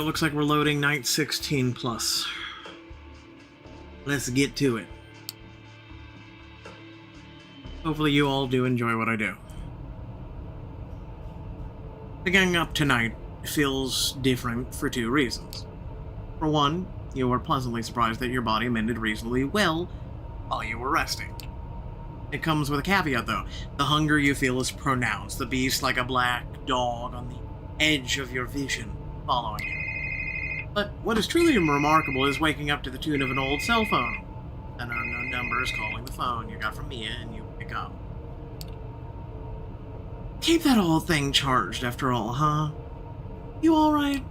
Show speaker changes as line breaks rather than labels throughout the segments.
looks like we're loading night 16 plus. Let's get to it. Hopefully you all do enjoy what I do. Picking up tonight feels different for two reasons. For one, you were pleasantly surprised that your body mended reasonably well while you were resting. It comes with a caveat though. The hunger you feel is pronounced, the beast like a black dog on the edge of your vision, following you. But what is truly remarkable is waking up to the tune of an old cell phone. An unknown number is calling the phone you got from Mia and you pick up. Keep that old thing charged after all, huh? You alright?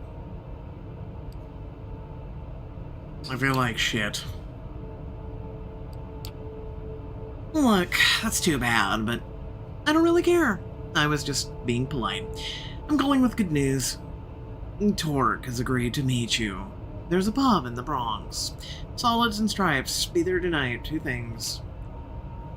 I feel like shit. Look, that's too bad, but I don't really care. I was just being polite. I'm calling with good news. Torque has agreed to meet you. There's a pub in the Bronx. Solids and Stripes. Be there tonight. Two things.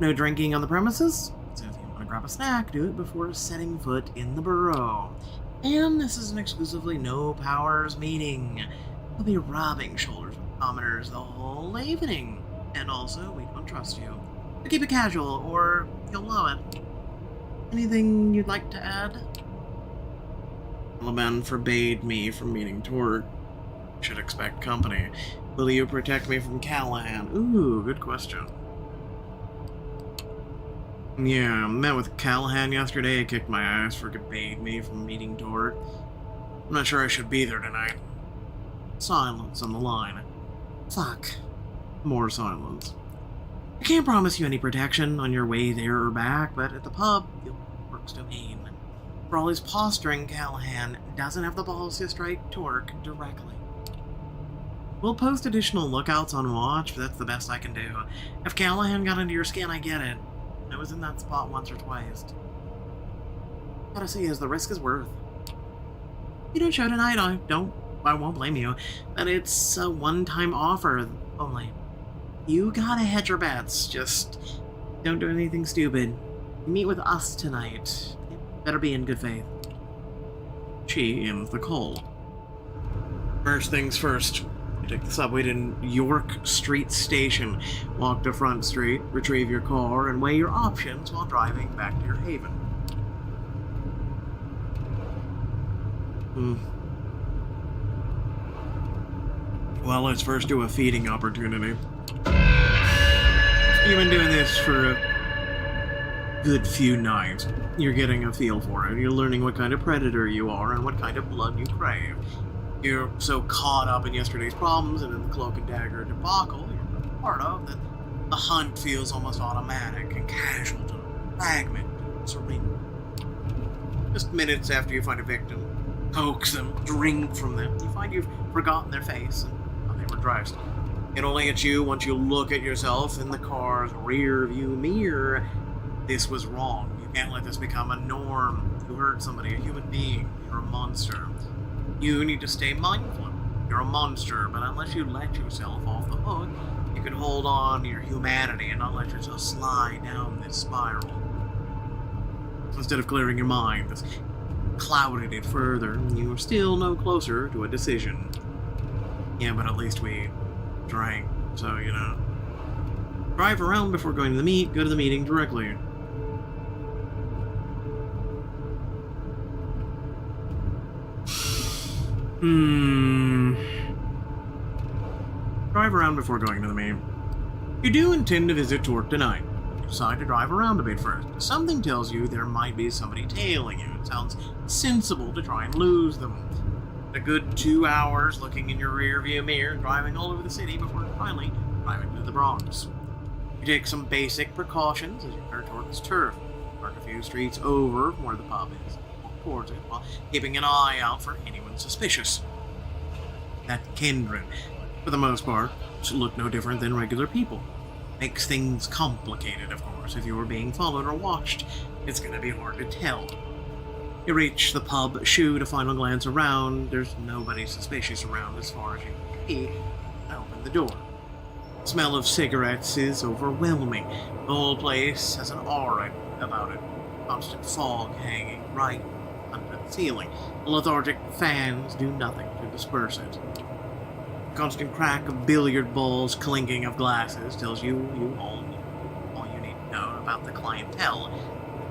No drinking on the premises, so if you want to grab a snack, do it before setting foot in the borough. And this is an exclusively no powers meeting. We'll be rubbing shoulders with commoners the whole evening. And also, we don't trust you. So keep it casual, or you'll blow it. Anything you'd like to add? Laban forbade me from meeting Torque. Should expect company. Will you protect me from Callahan? Ooh, good question. Yeah, I met with Callahan yesterday. He kicked my ass for forbade me from meeting Torque. I'm not sure I should be there tonight. Silence on the line. Fuck. More silence. I can't promise you any protection on your way there or back, but at the pub, you'll Torque's domain. For all his posturing, Callahan doesn't have the balls to strike Torque directly. We'll post additional lookouts on watch, but that's the best I can do. If Callahan got under your skin, I get it. I was in that spot once or twice. Gotta see as the risk is worth. You don't show tonight, I won't blame you. But it's a one-time offer only. You gotta hedge your bets. Just don't do anything stupid. Meet with us tonight. Better be in good faith. She ends the call. First things first. You take the subway to York Street Station, walk to Front Street, retrieve your car, and weigh your options while driving back to your haven. Well, let's first do a feeding opportunity. You've been doing this for a good few nights. You're getting a feel for it. You're learning what kind of predator you are and what kind of blood you crave. You're so caught up in yesterday's problems and in the cloak and dagger debacle you're part of that the hunt feels almost automatic and casual to fragment and surrender. Just minutes after you find a victim, coax them, drink from them, you find you've forgotten their face and how they were dressed. It only hits you once you look at yourself in the car's rear view mirror. This was wrong. You can't let this become a norm. You hurt somebody, a human being. You're a monster. You need to stay mindful. You're a monster, but unless you let yourself off the hook, you can hold on to your humanity and not let yourself slide down this spiral. So instead of clearing your mind, this clouded it further, and you are still no closer to a decision. Yeah, but at least we drank, so, you know. Drive around before going to the meet, go to the meeting directly. Drive around before going to the meeting. You do intend to visit Torque tonight. You decide to drive around a bit first. Something tells you there might be somebody tailing you. It sounds sensible to try and lose them. A good 2 hours looking in your rear view mirror, driving all over the city before finally driving to the Bronx. You take some basic precautions as you enter Torque's turf. Park a few streets over from where the pub is. Walk towards it while keeping an eye out for anyone suspicious. That Kindred, for the most part, should look no different than regular people. Makes things complicated, of course. If you were being followed or watched, it's gonna be hard to tell. You reach the pub, shoot a final glance around. There's nobody suspicious around as far as you can see. Open the door. The smell of cigarettes is overwhelming. The whole place has an aura about it. Constant fog hanging right under ceiling. The lethargic fans do nothing to disperse it. The constant crack of billiard balls, clinking of glasses tells you all you need to know about the clientele.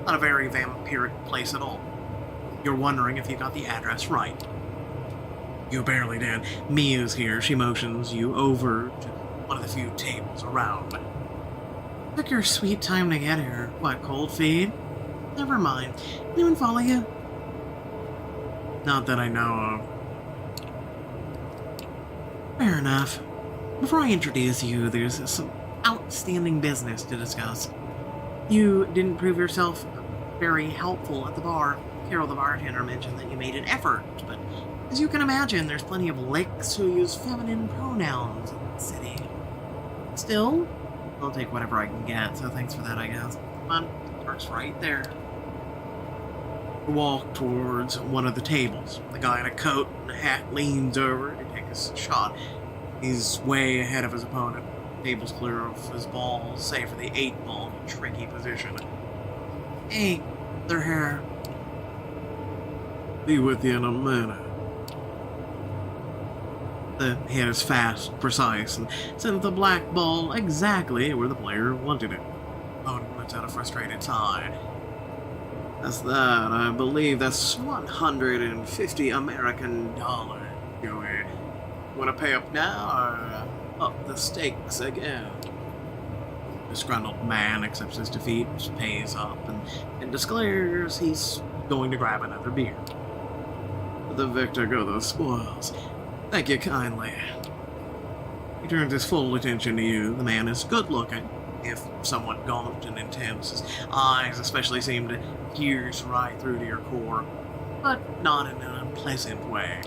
Not a very vampiric place at all. You're wondering if you got the address right. You barely did. Mia's here. She motions you over to one of the few tables around. Took your sweet time to get here. What, cold feet? Never mind. Anyone follow you? Not that I know of. Fair enough. Before I introduce you, there's some outstanding business to discuss. You didn't prove yourself very helpful at the bar. Carol, the bartender, mentioned that you made an effort, but as you can imagine, there's plenty of licks who use feminine pronouns in the city. Still, I'll take whatever I can get, so thanks for that, I guess. Come on, works right there. You walk towards one of the tables. The guy in a coat and a hat leans over to take a shot. He's way ahead of his opponent. The table's clear of his balls, save for the 8-ball in a tricky position. Hey, their hair. Be with you in a minute. The hit is fast, precise, and sent the black ball exactly where the player wanted it. Opponent lets out a frustrated sigh. That's that. I believe that's 150 American dollars. You want to pay up now or up the stakes again? The disgruntled man accepts his defeat, pays up, and declares he's going to grab another beer. The victor go the spoils. Thank you kindly. He turns his full attention to you. The man is good looking, if somewhat gaunt and intense. His eyes especially seem to pierce right through to your core, but not in an unpleasant way.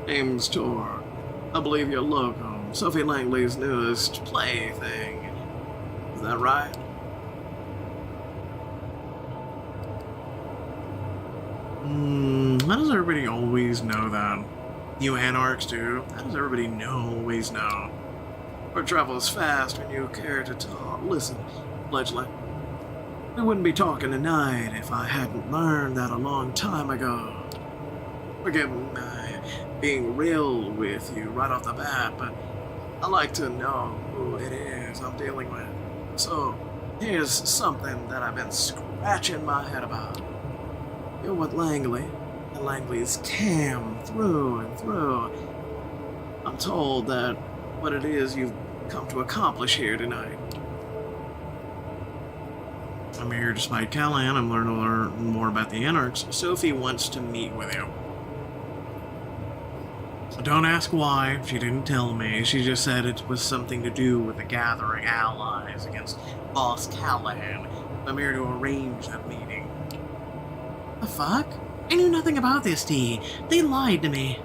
Name's Tor. I believe you're locum, Sophie Langley's newest plaything. Is that right? How does everybody always know that? You Anarchs do. How does everybody always know? Or travels fast when you care to talk. Listen, Fledgling. We wouldn't be talking tonight if I hadn't learned that a long time ago. Forgive me being real with you right off the bat, but I like to know who it is I'm dealing with. So, here's something that I've been scratching my head about. You're with Langley, and Langley's Cam through and through. I'm told that what it is you've come to accomplish here tonight. I'm here despite Callahan. I'm learning to learn more about the Anarchs. Sophie wants to meet with you. Don't ask why. She didn't tell me. She just said it was something to do with the gathering allies against Boss Callahan. I'm here to arrange that meeting. The fuck? I knew nothing about this tea. They lied to me.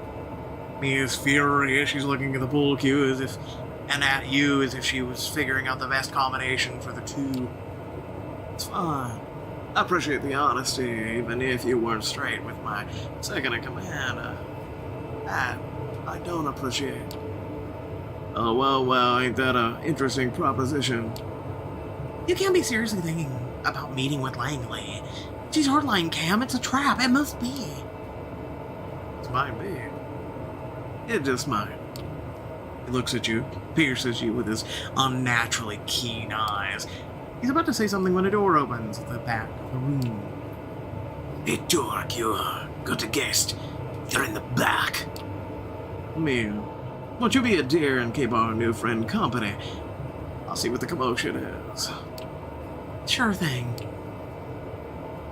Mia's furious. She's looking at the pool cue as if, and at you as if she was figuring out the best combination for the two. It's fine. I appreciate the honesty, even if you weren't straight with my second in command. That I don't appreciate. Oh, well, ain't that a interesting proposition? You can't be seriously thinking about meeting with Langley. She's hardline, Cam. It's a trap. It must be. It might be. It just might. He looks at you, pierces you with his unnaturally keen eyes. He's about to say something when a door opens at the back of the room. Hey, Dork, you're got a guest. They're in the back. Mia, won't you be a dear and keep our new friend company? I'll see what the commotion is. Sure thing.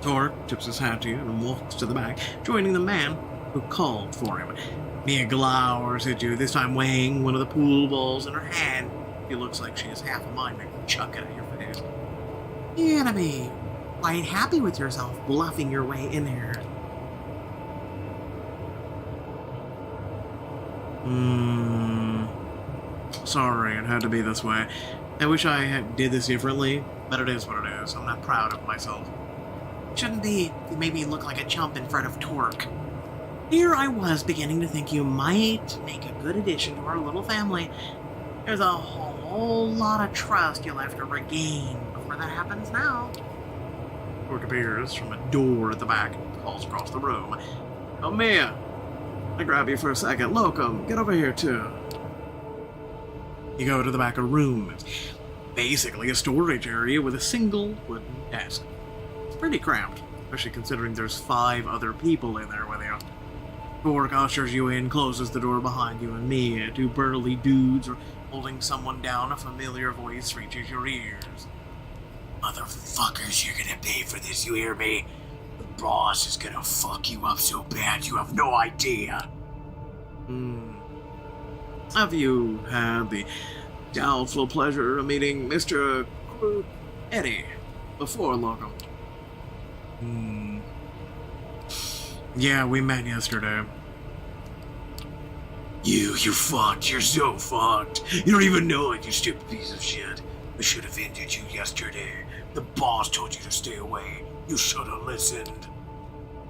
Torque tips his hat to you and walks to the back, joining the man who called for him. Mia glowers at you, this time weighing one of the pool balls in her hand. She looks like she has half a mind to chuck it at your face. You gotta be quite happy with yourself, bluffing your way in here. Sorry, it had to be this way. I wish I did this differently, but it is what it is. I'm not proud of myself. Shouldn't be. You made me look like a chump in front of Torque. Here I was beginning to think you might make a good addition to our little family. There's a whole lot of trust you'll have to regain before that happens now. Torque appears from a door at the back, falls across the room. Oh, Mia! I grab you for a second. Locum, get over here, too. You go to the back of the room. It's basically a storage area with a single wooden desk. It's pretty cramped, especially considering there's 5 other people in there with you. Dork ushers you in, closes the door behind you, and Mia, 2 burly dudes, are holding someone down. A familiar voice reaches your ears. Motherfuckers, you're gonna pay for this, you hear me? The boss is gonna fuck you up so bad you have no idea. Have you had the doubtful pleasure of meeting Mr. Eddie before, Locum? Yeah, we met yesterday. You're fucked. You're so fucked. You don't even know it, you stupid piece of shit. I should have ended you yesterday. The boss told you to stay away. You should have listened.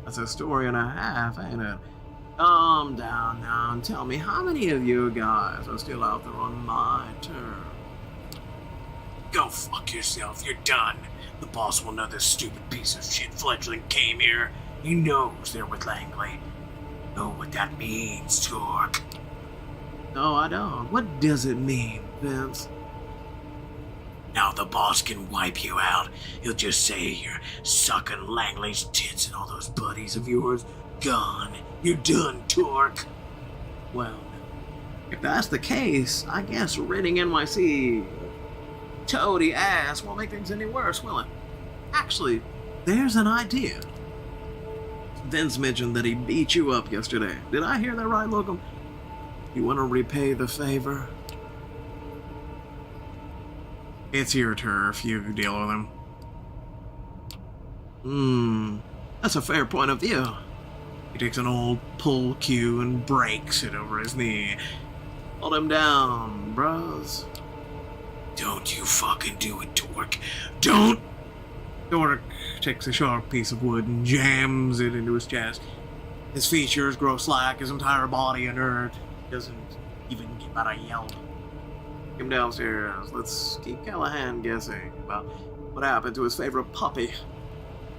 That's a story and a half, ain't it? Calm down now and tell me, how many of you guys are still out there on my turn? Go fuck yourself. You're done. The boss will know this stupid piece of shit fledgling came here. He knows they're with Langley. Know what that means, Torque? No, I don't. What does it mean, Vince? Now the boss can wipe you out. He'll just say you're sucking Langley's tits and all those buddies of yours. Gone. You're done, Torque. Well, if that's the case, I guess ridding NYC toady ass won't make things any worse, will it? Actually, there's an idea. Vince mentioned that he beat you up yesterday. Did I hear that right, Locum? You want to repay the favor? It's your turf. You deal with him. That's a fair point of view. He takes an old pull cue and breaks it over his knee. Hold him down, bros. Don't you fucking do it, Torque. Don't! Torque takes a sharp piece of wood and jams it into his chest. His features grow slack, his entire body inert. He doesn't even give out a yelp. Take him downstairs. Let's keep Callahan guessing about what happened to his favorite puppy.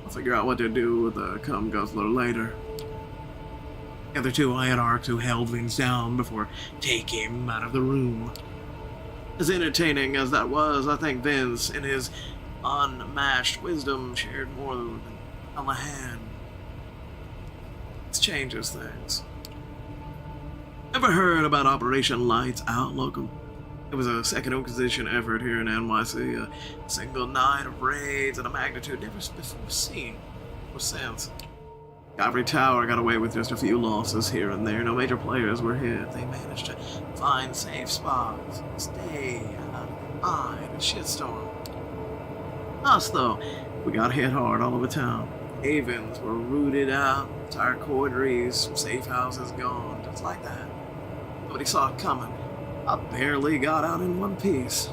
I'll figure out what to do with the cum guzzler later. The other 2 Anarchs who held Vince down before taking him out of the room. As entertaining as that was, I think Vince, in his unmatched wisdom, shared more than Callahan. This changes things. Ever heard about Operation Lights Out, Locum? It was a Second Inquisition effort here in NYC, a single night of raids at a magnitude never before seen or since. Ivory Tower got away with just a few losses here and there. No major players were hit. They managed to find safe spots, stay out of the eye of the shitstorm. Us, though, we got hit hard all over town. Havens were rooted out, entire Coteries, safe houses gone, just like that. Nobody saw it coming. I barely got out in one piece.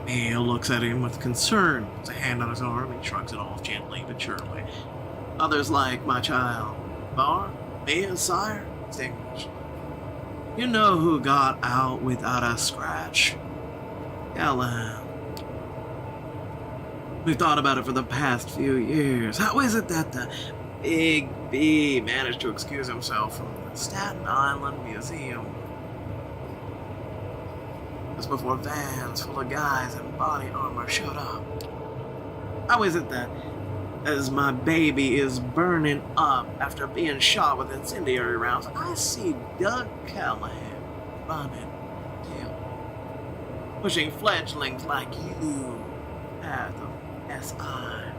Neil looks at him with concern, puts a hand on his arm, and shrugs it off gently but surely. Others like my child, Bar, Mia, Sire, extinguished. You know who got out without a scratch? Callahan. We've thought about it for the past few years. How is it that the Big B managed to excuse himself from the Staten Island Museum just before vans full of guys in body armor showed up? How is it that as my baby is burning up after being shot with incendiary rounds, I see Doug Callahan running tail, pushing fledglings like you at the SI. I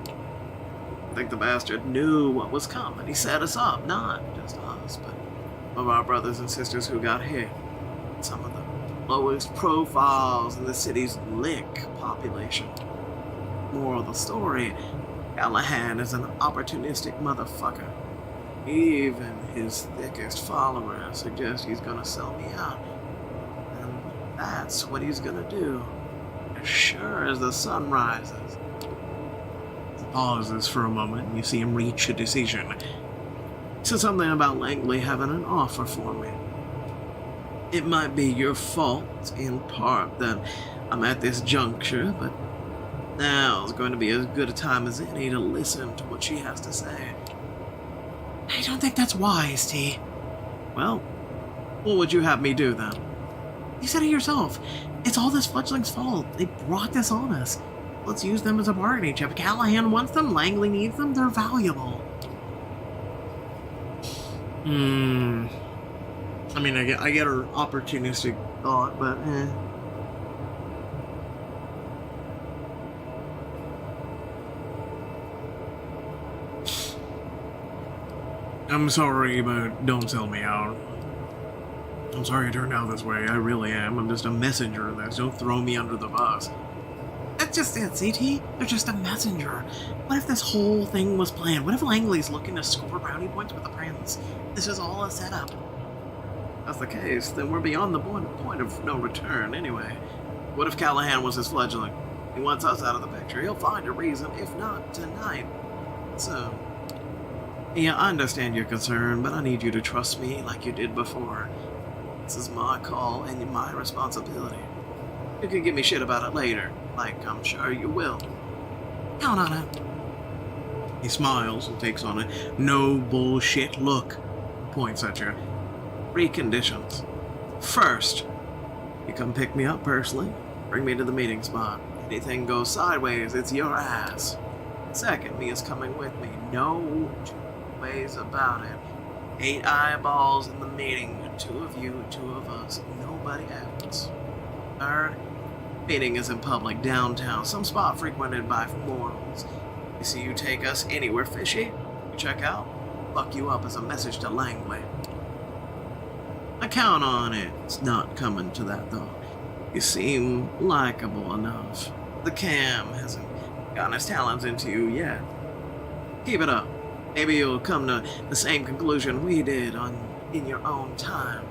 think the bastard knew what was coming. He set us up, not just us, but some of our brothers and sisters who got hit. Some of the lowest profiles in the city's lick population. Moral of the story, Callahan is an opportunistic motherfucker. Even his thickest followers suggest he's gonna sell me out. And that's what he's gonna do, as sure as the sun rises. He pauses for a moment and you see him reach a decision. He says something about Langley having an offer for me. It might be your fault, in part, that I'm at this juncture, but now's going to be as good a time as any to listen to what she has to say. I don't think that's wise, T. Well, what would you have me do then? You said it yourself. It's all this fledgling's fault. They brought this on us. Let's use them as a bargaining chip. Callahan wants them, Langley needs them, they're valuable. I mean, I get her opportunistic thought, but I'm sorry, but don't sell me out. I'm sorry it turned out this way. I really am. I'm just a messenger of this. Don't throw me under the bus. That's just it, CT. They're just a messenger. What if this whole thing was planned? What if Langley's looking to score brownie points with the prince? This is all a setup. If that's the case, then we're beyond the point of no return anyway. What if Callahan was his fledgling? He wants us out of the picture. He'll find a reason, if not tonight. So, yeah, I understand your concern, but I need you to trust me like you did before. This is my call and my responsibility. You can give me shit about it later, like I'm sure you will. Count on it. He smiles and takes on a no bullshit look. Points at you. 3 conditions. First, you come pick me up personally. Bring me to the meeting spot. Anything goes sideways, it's your ass. Second, Mia's coming with me. No two ways about it. 8 eyeballs in the meeting. 2 of you, 2 of us. Nobody else. Third, meeting is in public downtown, some spot frequented by mortals. You see, you take us anywhere fishy, you check out, fuck you up as a message to Langley. I count on it. It's not coming to that though. You seem likable enough. The Cam hasn't gotten his talents into you yet. Keep it up. Maybe you'll come to the same conclusion we did in your own time.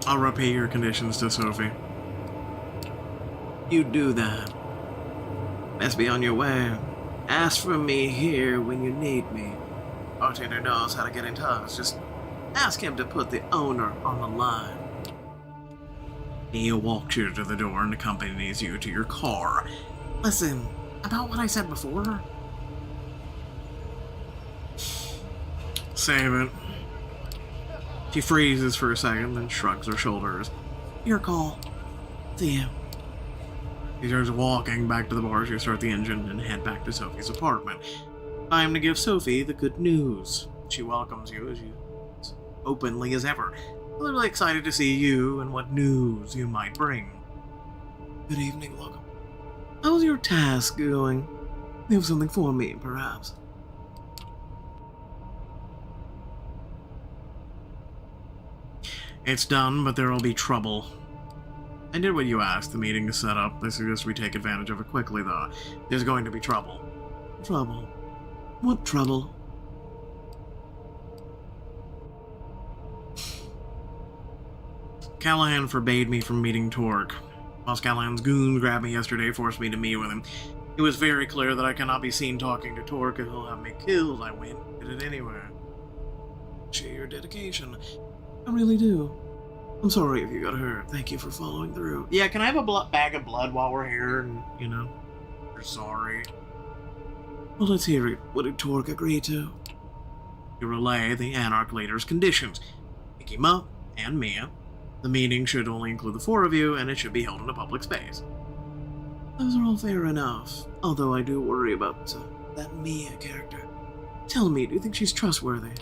I'll repeat your conditions to Sophie. You do that. Best be on your way. Ask for me here when you need me. Bartender knows how to get in touch. Just ask him to put the owner on the line. He walks you to the door and accompanies you to your car. Listen, about what I said before? Save it. She freezes for a second, then shrugs her shoulders. Your call. See you. He starts walking back to the bar. You start the engine and head back to Sophie's apartment. Time to give Sophie the good news. She welcomes you as openly as ever. Literally excited to see you and what news you might bring. Good evening, welcome. How's your task going? You have something for me, perhaps? It's done, but there will be trouble. I did what you asked. The meeting is set up. I suggest we take advantage of it quickly, though. There's going to be trouble. Trouble? What trouble? Callahan forbade me from meeting Torque. Boss Callahan's goons grabbed me yesterday, forced me to meet with him. It was very clear that I cannot be seen talking to Torque, and he'll have me killed. I went, did it anyway. Share your dedication. I really do. I'm sorry if you got hurt. Thank you for following through. Yeah, can I have a bag of blood while we're here? And, you know, we're sorry. Well, let's hear it. What did Torque agree to? You relay the Anarch leader's conditions. Pick him up, and Mia. The meeting should only include the 4 of you, and it should be held in a public space. Those are all fair enough, although I do worry about that Mia character. Tell me, do you think she's trustworthy?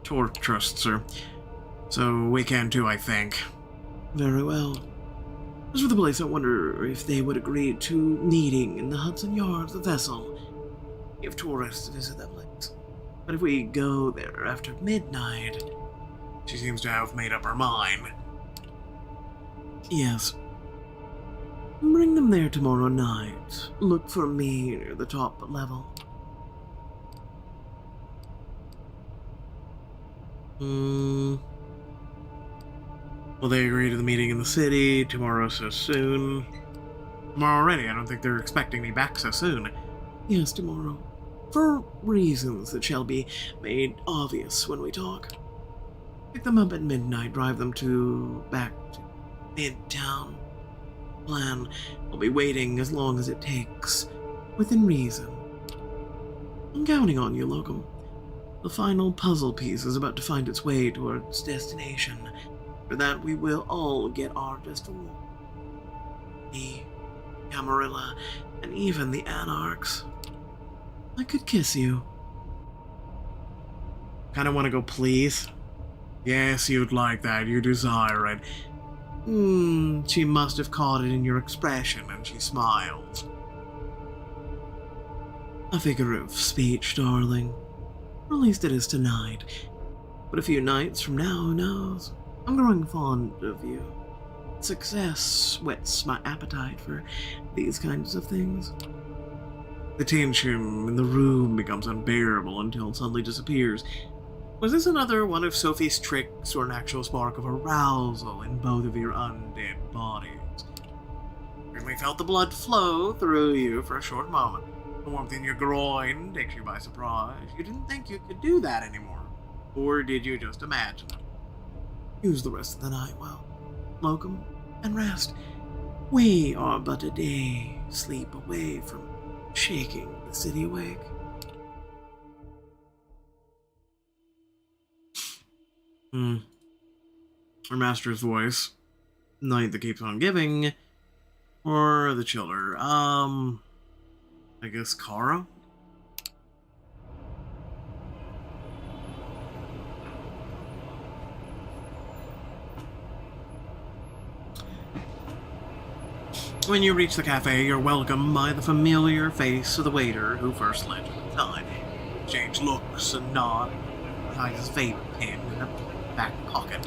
Torque trusts her, so we can too, I think. Very well. As for the place, I wonder if they would agree to meeting in the Hudson Yards, the vessel. If tourists visit that place. But if we go there after midnight... She seems to have made up her mind. Yes. Bring them there tomorrow night. Look for me near the top level. Will they agree to the meeting in the city tomorrow so soon? Tomorrow already? I don't think they're expecting me back so soon. Yes, tomorrow. For reasons that shall be made obvious when we talk. Pick them up at midnight, drive them back to Midtown. plan. I'll be waiting as long as it takes, within reason. I'm counting on you, Locum. The final puzzle piece is about to find its way to its destination. For that, we will all get our just reward. Me, Camarilla, and even the Anarchs. I could kiss you. Kinda wanna go, please? Yes, you'd like that. You desire it. She must have caught it in your expression, and she smiled. A figure of speech, darling. Or at least it is tonight. But a few nights from now, who knows? I'm growing fond of you. Success whets my appetite for these kinds of things. The tension in the room becomes unbearable until it suddenly disappears. Was this another one of Sophie's tricks, or an actual spark of arousal in both of your undead bodies? Really felt the blood flow through you for a short moment. The warmth in your groin takes you by surprise. You didn't think you could do that anymore. Or did you just imagine it? Use the rest of the night well, Locum, and rest. We are but a day sleep away from shaking the city awake. Her master's voice. Night that keeps on giving. Or the chiller. I guess Kara? When you reach the cafe, you're welcomed by the familiar face of the waiter who first led you inside. Exchange looks and nod, hides his vape pen in a back pocket.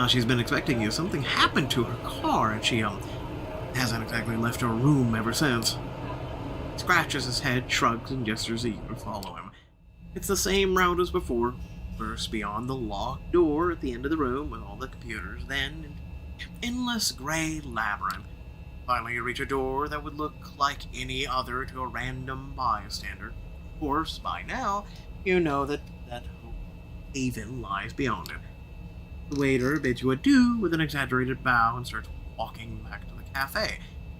She's been expecting you. Something happened to her car, and she hasn't exactly left her room ever since. He scratches his head, shrugs, and gestures that you to follow him. It's the same route as before. First beyond the locked door at the end of the room with all the computers, then an endless gray labyrinth. Finally, you reach a door that would look like any other to a random bystander. Of course, by now, you know that haven lies beyond it. The waiter bids you adieu with an exaggerated bow and starts walking back to the cafe.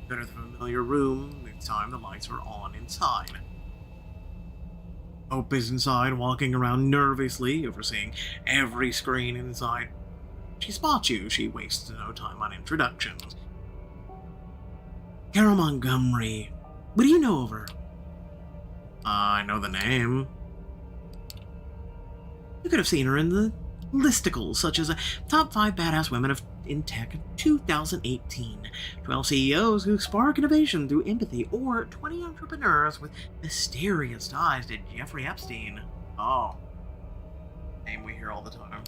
You enter the familiar room. This time the lights are on inside. Hope is inside, walking around nervously, overseeing every screen inside. She spots you. She wastes no time on introductions. Carol Montgomery. What do you know of her? I know the name. You could have seen her in the listicles, such as Top 5 Badass Women in Tech 2018, 12 CEOs who spark innovation through empathy, or 20 entrepreneurs with mysterious ties to Jeffrey Epstein. Oh. Name we hear all the time.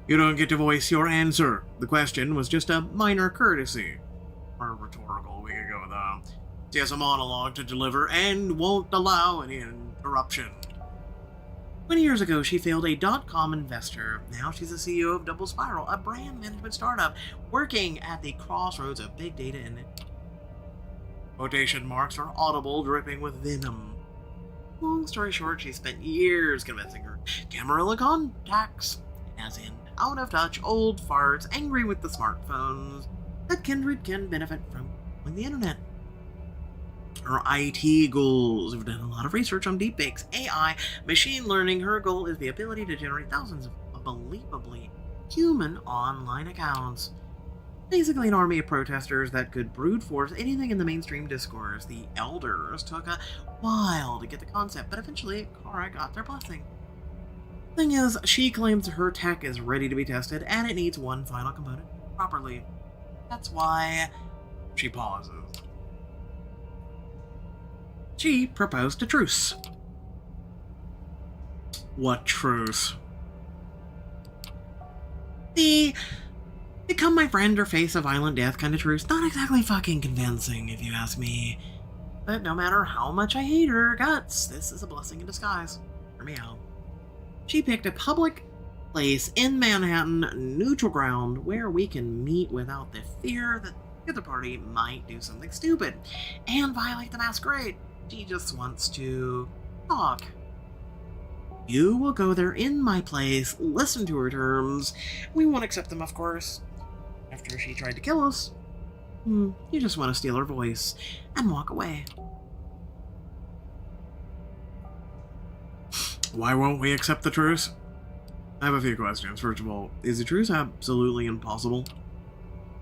You don't get to voice your answer. The question was just a minor courtesy. Or rhetorical, we could go with she has a monologue to deliver and won't allow any interruption. 20 years ago, she failed a .com investor. Now she's the CEO of Double Spiral, a brand management startup working at the crossroads of big data and quotation marks are audible, dripping with venom. Long story short, she spent years convincing her Camarilla contacts, as in out-of-touch old farts angry with the smartphones, that Kindred can benefit from on the internet. Her IT goals have done a lot of research on deepfakes, AI, machine learning. Her goal is the ability to generate thousands of unbelievably human online accounts. Basically an army of protesters that could brute force anything in the mainstream discourse. The elders took a while to get the concept, but eventually Kara got their blessing. Thing is, she claims her tech is ready to be tested, and it needs one final component properly. That's why she pauses. She proposed a truce. What truce? The become my friend or face a violent death kind of truce. Not exactly fucking convincing, if you ask me. But no matter how much I hate her guts, this is a blessing in disguise. Hear me out. She picked a public place in Manhattan, neutral ground, where we can meet without the fear that the other party might do something stupid and violate the Masquerade. She just wants to talk. You will go there in my place, listen to her terms. We won't accept them, of course. after she tried to kill us. You just want to steal her voice and walk away. Why won't we accept the truce? I have a few questions. First of all, is the truce absolutely impossible?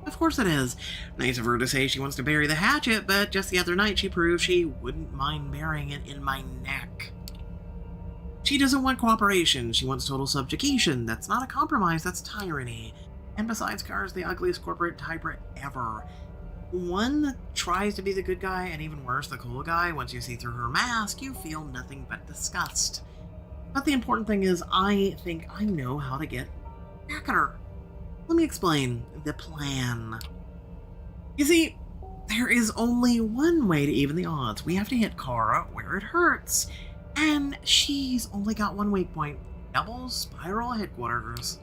Of course it is. Nice of her to say she wants to bury the hatchet, but just the other night she proved she wouldn't mind burying it in my neck. She doesn't want cooperation. She wants total subjugation. That's not a compromise, that's tyranny. And besides, Kara's the ugliest corporate tyrant ever. One that tries to be the good guy, and even worse, the cool guy. Once you see through her mask, you feel nothing but disgust. But the important thing is, I think I know how to get back at her. Let me explain the plan. You see, there is only one way to even the odds. We have to hit Kara where it hurts. And she's only got one weak point. Double spiral headquarters.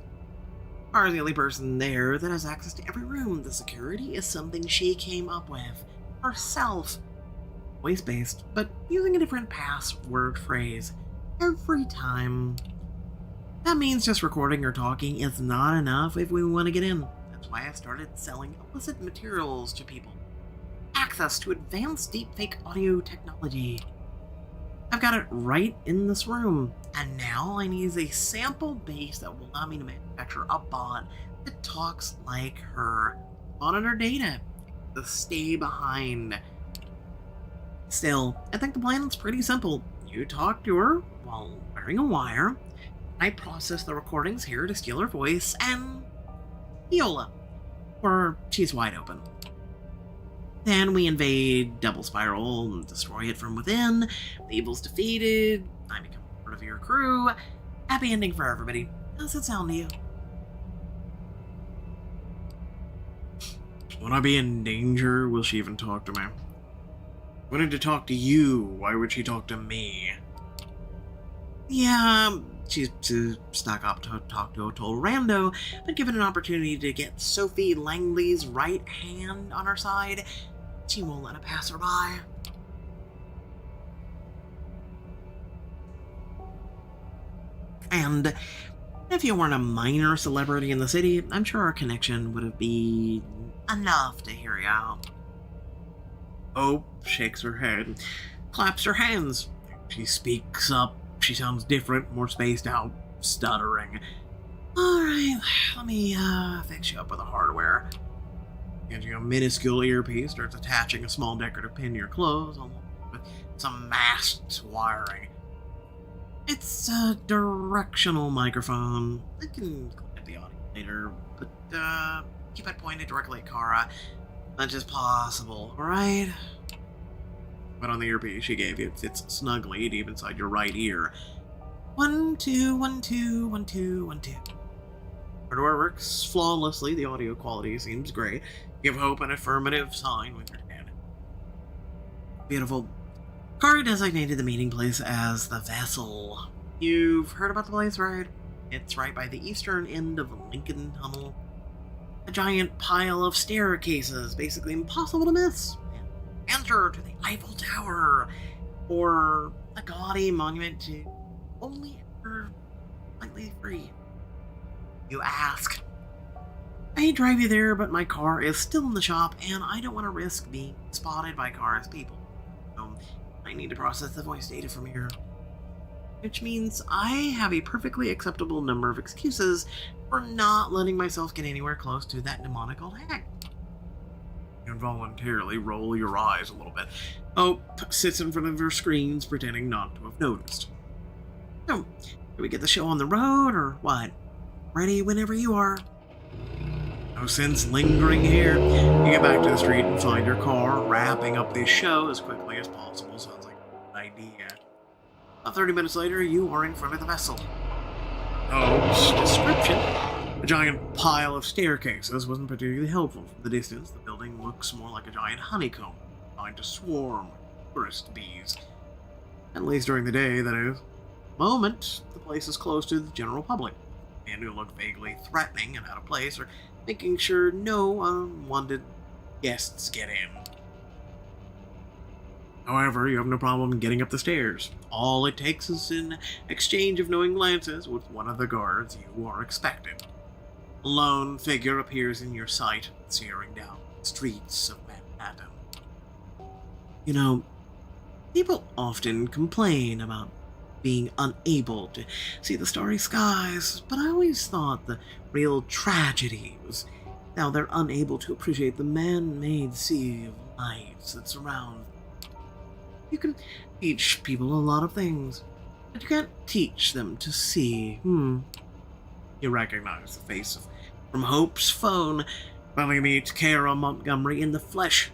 Kara's the only person there that has access to every room. The security is something she came up with herself. Voice-based, but using a different password phrase every time. That means just recording or talking is not enough if we want to get in. That's why I started selling illicit materials to people. Access to advanced deepfake audio technology. I've got it right in this room, and now I need a sample base that will allow me to manufacture a bot that talks like her. Monitor data. The stay behind. Still, I think the plan's pretty simple. You talk to her while wearing a wire. I process the recordings here to steal her voice, and Viola. Or she's wide open. Then we invade Double Spiral and destroy it from within. The evil's defeated. I become part of your crew. Happy ending for everybody. How does it sound to you? Would I be in danger? Will she even talk to me? Wanted to talk to you. Why would she talk to me? Yeah, she's stuck up to talk to a total rando, but given an opportunity to get Sophie Langley's right hand on her side, she won't let it pass her by. And if you weren't a minor celebrity in the city, I'm sure our connection would have been enough to hear you out. Hope shakes her head, claps her hands. She speaks up. She sounds different, more spaced out, stuttering. Alright, let me fix you up with the hardware. Gives you a minuscule earpiece, starts attaching a small decorative pin to your clothes, along with some masked wiring. It's a directional microphone. I can clip the audio later, but keep it pointed directly at Kara. Much as possible, alright? But on the earpiece she gave you, it fits snugly deep inside your right ear. 1, 2, 1, 2, 1, 2, 1, 2. Hardware works flawlessly, the audio quality seems great. Give Hope an affirmative sign with your hand. Beautiful. Kara designated the meeting place as the Vessel. You've heard about the place, right? It's right by the eastern end of the Lincoln Tunnel. A giant pile of staircases, basically impossible to miss. Enter to the Eiffel Tower, or a gaudy monument to only ever slightly free. You ask. I drive you there, but my car is still in the shop, and I don't want to risk being spotted by Kara's people. So I need to process the voice data from here. Which means I have a perfectly acceptable number of excuses for not letting myself get anywhere close to that demonic old hag. You involuntarily roll your eyes a little bit. Hope sits in front of her screens, pretending not to have noticed. So, do we get the show on the road, or what? Ready whenever you are. No sense lingering here. You get back to the street and find your car, wrapping up this show as quickly as possible. Sounds like a good idea. About 30 minutes later, you are in front of the Vessel. Hope's description. A giant pile of staircases wasn't particularly helpful. From the distance, the building looks more like a giant honeycomb, designed to swarm with tourist bees. At least during the day, that is. Moment, the place is closed to the general public. Men who look vaguely threatening and out of place are making sure no unwanted guests get in. However, you have no problem getting up the stairs. All it takes is an exchange of knowing glances with one of the guards you are expected. A lone figure appears in your sight, staring down the streets of Manhattan. You know, people often complain about being unable to see the starry skies, but I always thought the real tragedy was how they're unable to appreciate the man-made sea of lives that surround. You can teach people a lot of things, but you can't teach them to see. You recognize the face from Hope's phone. Well, you meet Kara Montgomery in the flesh.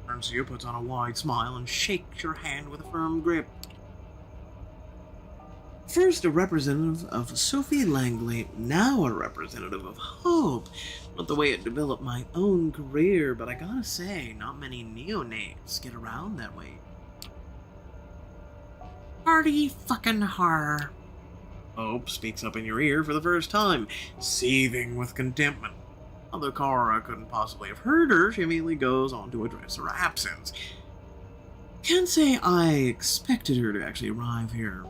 Turns to you, puts on a wide smile, and shakes your hand with a firm grip. First a representative of Sophie Langley, now a representative of Hope. Not the way it developed my own career, but I gotta say, not many neonates get around that way. Party fucking horror. Hope speaks up in your ear for the first time, seething with contentment. Although Kara couldn't possibly have heard her, she immediately goes on to address her absence. Can't say I expected her to actually arrive here.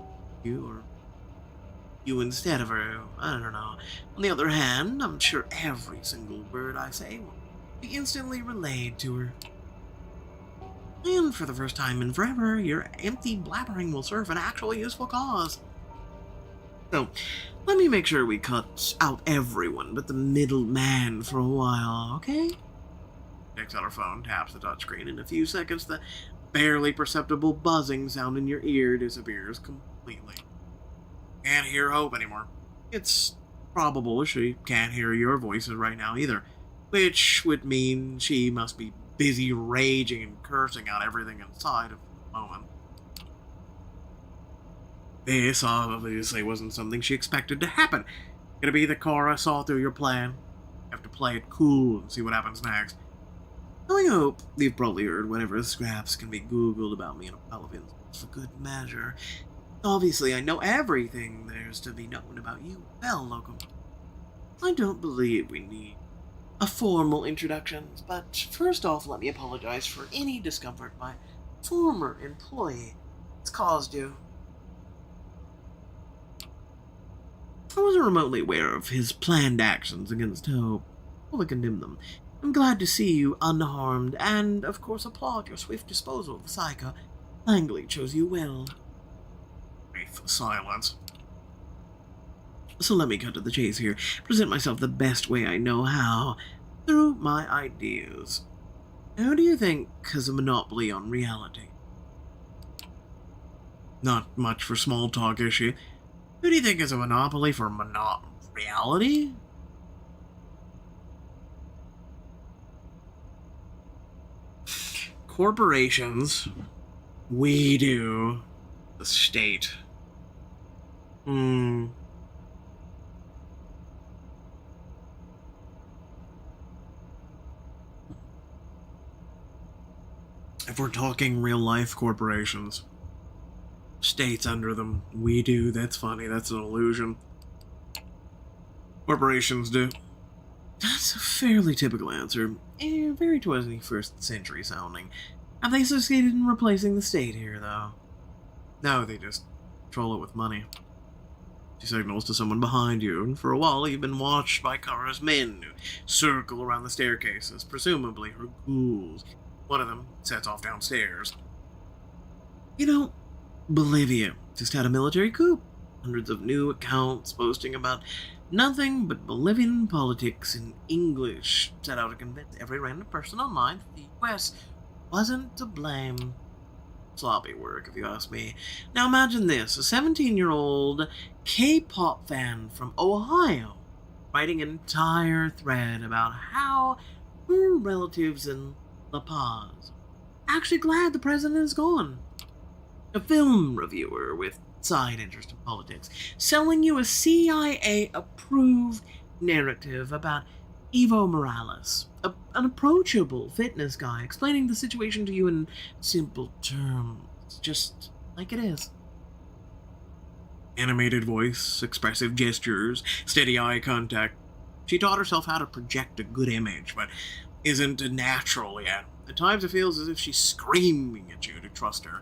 You instead of her, I don't know. On the other hand, I'm sure every single word I say will be instantly relayed to her. And for the first time in forever, your empty blabbering will serve an actually useful cause. So, let me make sure we cut out everyone but the middleman for a while, okay? Takes out her phone, taps the touchscreen. In a few seconds, the barely perceptible buzzing sound in your ear disappears completely. Can't hear Hope anymore. It's probable she can't hear your voices right now either, which would mean she must be busy raging and cursing out everything inside of the moment. This obviously wasn't something she expected to happen. Gonna be that Kara saw through your plan. Have to play it cool and see what happens next. I hope you've probably heard whatever scraps can be Googled about me in a pile of insults for good measure. Obviously, I know everything there's to be known about you. Well, local. I don't believe we need a formal introductions, but first off, let me apologize for any discomfort my former employee has caused you. I wasn't remotely aware of his planned actions against Hope. Fully condemn them. I'm glad to see you unharmed, and of course applaud your swift disposal of the psycho. Langley chose you well. Silence. So let me cut to the chase here. Present myself the best way I know how, through my ideas. Who do you think has a monopoly on reality? Not much for small talk, is she? Who do you think has a monopoly for reality? Corporations. We do. The state. If we're talking real-life corporations, states under them, we do. That's funny. That's an illusion. Corporations do. That's a fairly typical answer. Very 21st century sounding. Have they succeeded in replacing the state here, though? No, they just control it with money. She signals to someone behind you, and for a while you've been watched by Kara's men who circle around the staircases, presumably her ghouls. One of them sets off downstairs. You know, Bolivia just had a military coup. Hundreds of new accounts posting about nothing but Bolivian politics in English, set out to convince every random person online that the US wasn't to blame. Sloppy work, if you ask me. Now imagine this, a 17-year-old K-pop fan from Ohio writing an entire thread about how her relatives in La Paz are actually glad the president is gone. A film reviewer with side interest in politics selling you a CIA-approved narrative about Evo Morales, an approachable fitness guy explaining the situation to you in simple terms, just like it is. Animated voice, expressive gestures, steady eye contact. She taught herself how to project a good image, but isn't natural yet. At times it feels as if she's screaming at you to trust her.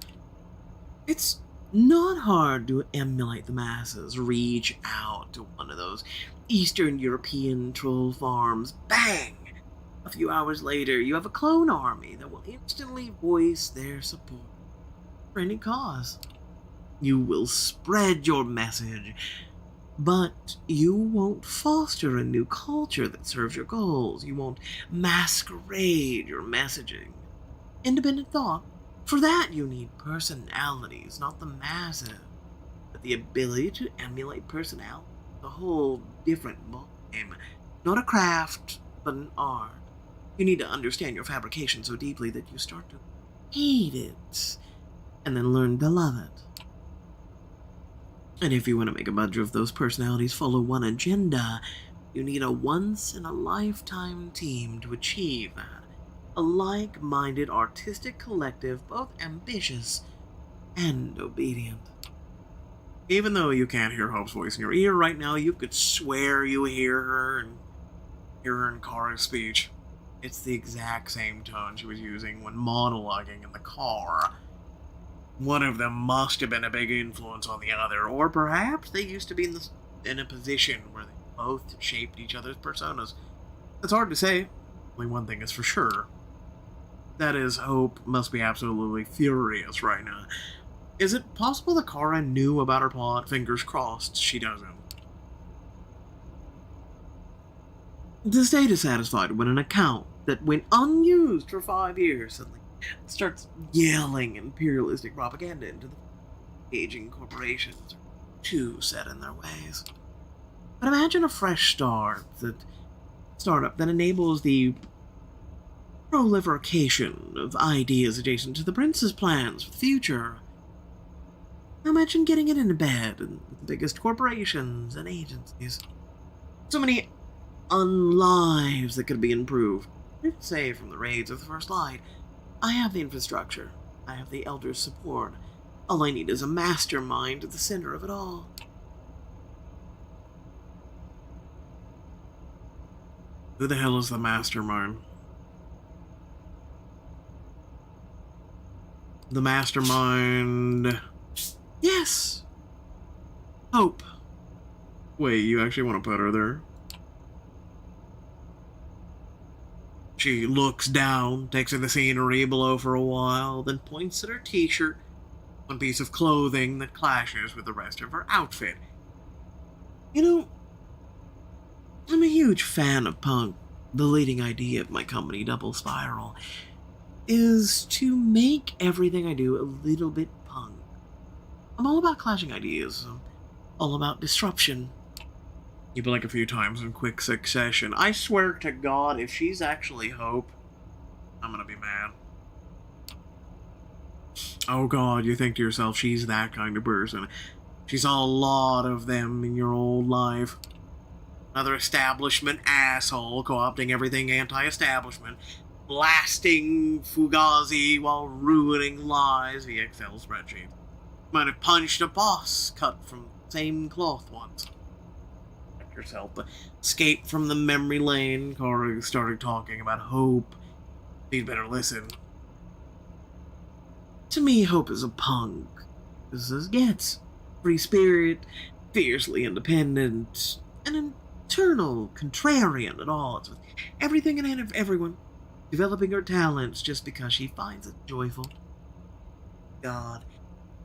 It's Not hard to emulate the masses. Reach out to one of those Eastern European troll farms. Bang! A few hours later, you have a clone army that will instantly voice their support for any cause. You will spread your message, but you won't foster a new culture that serves your goals. You won't masquerade your messaging. Independent thought. For that, you need personalities, not the masses. But the ability to emulate personality is a whole different ballgame. Not a craft, but an art. You need to understand your fabrication so deeply that you start to hate it, and then learn to love it. And if you want to make a bunch of those personalities follow one agenda, you need a once-in-a-lifetime team to achieve that. A like-minded artistic collective, both ambitious and obedient. Even though you can't hear Hope's voice in your ear right now, you could swear you hear her in Kara's speech. It's the exact same tone she was using when monologuing in the car. One of them must have been a big influence on the other, or perhaps they used to be in a position where they both shaped each other's personas. It's hard to say. Only one thing is for sure. That is, Hope must be absolutely furious right now. Is it possible that Kara knew about her plot? Fingers crossed she doesn't. To stay dissatisfied when an account that went unused for 5 years suddenly starts yelling imperialistic propaganda into the aging corporations are too set in their ways. But imagine a fresh startup that enables the proliferation of ideas adjacent to the prince's plans for the future. Imagine getting it into bed with the biggest corporations and agencies. So many unlives that could be improved. I'd say from the raids of the First Light, I have the infrastructure. I have the elders' support. All I need is a mastermind at the center of it all. Who the hell is the mastermind? The mastermind... Yes! Hope. Wait, you actually want to put her there? She looks down, takes in the scenery below for a while, then points at her t-shirt, one piece of clothing that clashes with the rest of her outfit. You know, I'm a huge fan of punk. The leading idea of my company, Double Spiral, is to make everything I do a little bit punk. I'm all about clashing ideas. I'm all about disruption. You blink a few times in quick succession. I swear to God, if she's actually Hope, I'm gonna be mad. Oh God, you think to yourself, she's that kind of person. She saw a lot of them in your old life. Another establishment asshole, co-opting everything anti-establishment, blasting Fugazi while ruining lies via Excel spreadsheets. Might have punched a boss cut from the same cloth once. Yourself, but escape from the memory lane. Kara started talking about Hope. You'd better listen. To me, Hope is a punk. This is gets. Free spirit, fiercely independent, an eternal contrarian at odds with everything and everyone, developing her talents just because she finds it joyful. God,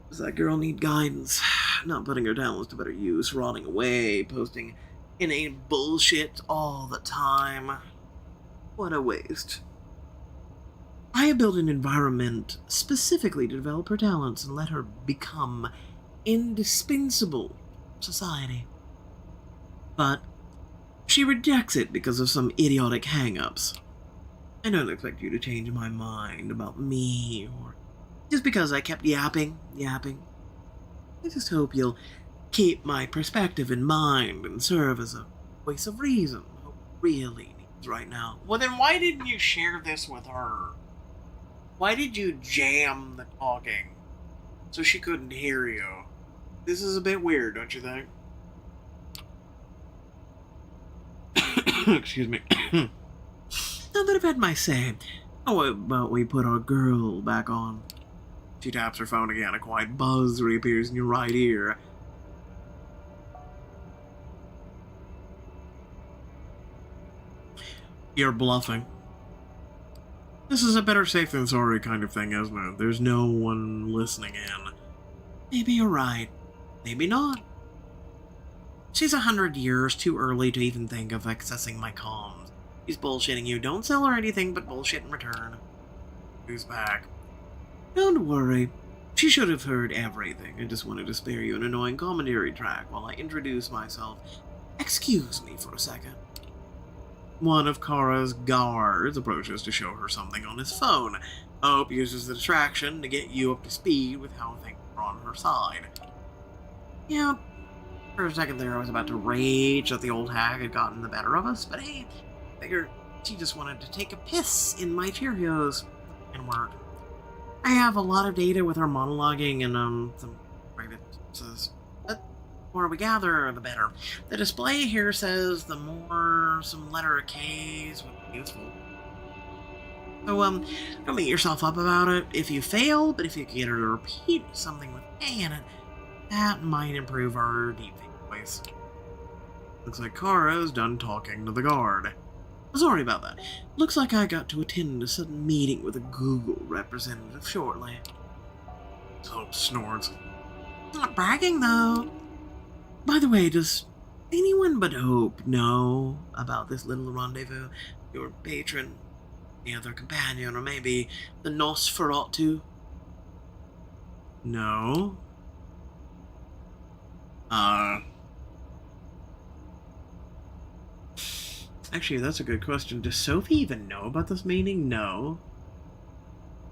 does that girl need guidance? Not putting her talents to better use, rotting away, posting inane bullshit all the time. What a waste. I have built an environment specifically to develop her talents and let her become indispensable to society. But she rejects it because of some idiotic hang-ups. I don't expect you to change my mind about me, or just because I kept yapping. I just hope you'll keep my perspective in mind and serve as a voice of reason Hope really needs right now. Well, then why didn't you share this with her? Why did you jam the talking so she couldn't hear you? This is a bit weird, don't you think? Excuse me. Now that I've had my say, how about we put our girl back on? She taps her phone again. A quiet buzz reappears in your right ear. You're bluffing. This is a better safe than sorry kind of thing, isn't it? There's no one listening in. Maybe you're right. Maybe not. She's 100 years too early to even think of accessing my comms. She's bullshitting you. Don't sell her anything but bullshit in return. Who's back? Don't worry. She should have heard everything. I just wanted to spare you an annoying commentary track while I introduce myself. Excuse me for a second. One of Kara's guards approaches to show her something on his phone. Hope uses the distraction to get you up to speed with how things are on her side. Yeah, for a second there I was about to rage that the old hag had gotten the better of us, but hey, figured she just wanted to take a piss in my Cheerios. And work. I have a lot of data with her monologuing and some grievances. But the more we gather, the better. The display here says the more some letter K's would be useful. So don't beat yourself up about it if you fail, but if you get her to repeat something with K in it, that might improve our deepfake voice. Looks like Kara's done talking to the guard. Sorry about that. Looks like I got to attend a sudden meeting with a Google representative shortly. Hope snorts. Not bragging, though. By the way, does anyone but Hope know about this little rendezvous? Your patron, the other companion, or maybe the Nosferatu? No. Actually, that's a good question. Does Sophie even know about this meeting? No.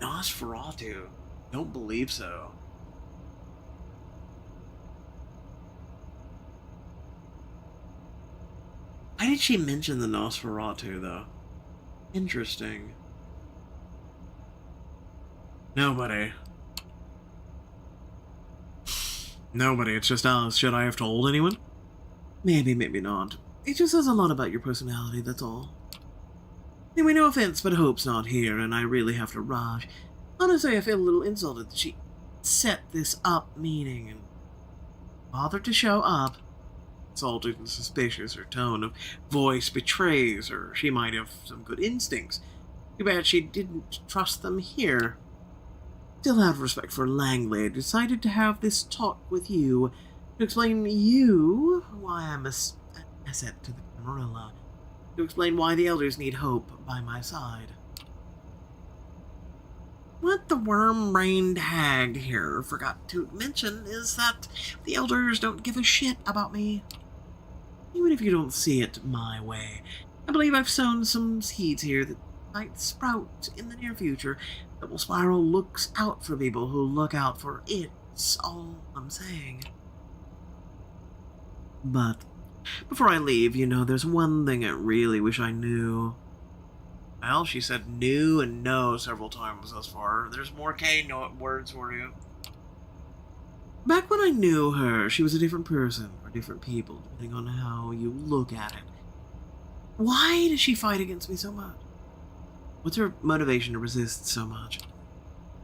Nosferatu? Don't believe so. Why did she mention the Nosferatu, though? Interesting. Nobody. Nobody, it's just us. Should I have told anyone? Maybe, maybe not. It just says a lot about your personality, that's all. Anyway, no offense, but Hope's not here, and I really have to rush. Honestly, I feel a little insulted that she set this up meeting and bothered to show up. Insulted and suspicious, her tone of voice betrays her. She might have some good instincts. Too bad she didn't trust them here. Still have respect for Langley. I decided to have this talk with you to explain you why I'm a asset to the Camarilla, to explain why the elders need Hope by my side. What the worm-brained hag here forgot to mention is that the elders don't give a shit about me. Even if you don't see it my way, I believe I've sown some seeds here that might sprout in the near future. Double Spiral looks out for people who look out for it. That's all I'm saying. But before I leave, you know, there's one thing I really wish I knew. Well, she said knew and no several times thus far. There's more K words for you. Back when I knew her, she was a different person, or different people, depending on how you look at it. Why does she fight against me so much? What's her motivation to resist so much?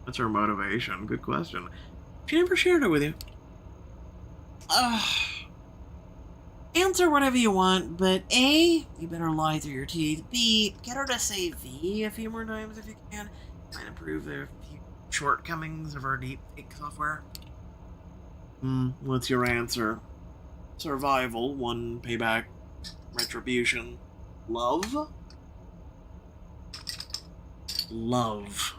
What's her motivation? Good question. She never shared it with you. Answer whatever you want, but A, you better lie through your teeth. B, get her to say V a few more times if you can. Might improve the shortcomings of our deepfake software. What's your answer? Survival, 1 payback, retribution, love? Love.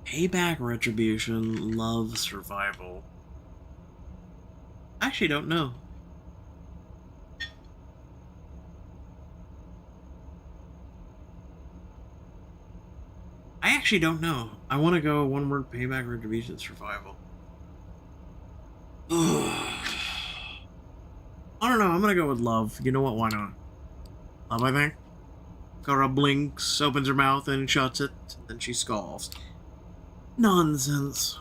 Payback, retribution, love, survival. I actually don't know. I actually don't know. I want to go one word: payback, retribution, survival. I don't know. I'm gonna go with love. You know what? Why not? Love, I think. Kara blinks, opens her mouth, and shuts it. Then she scoffs. Nonsense.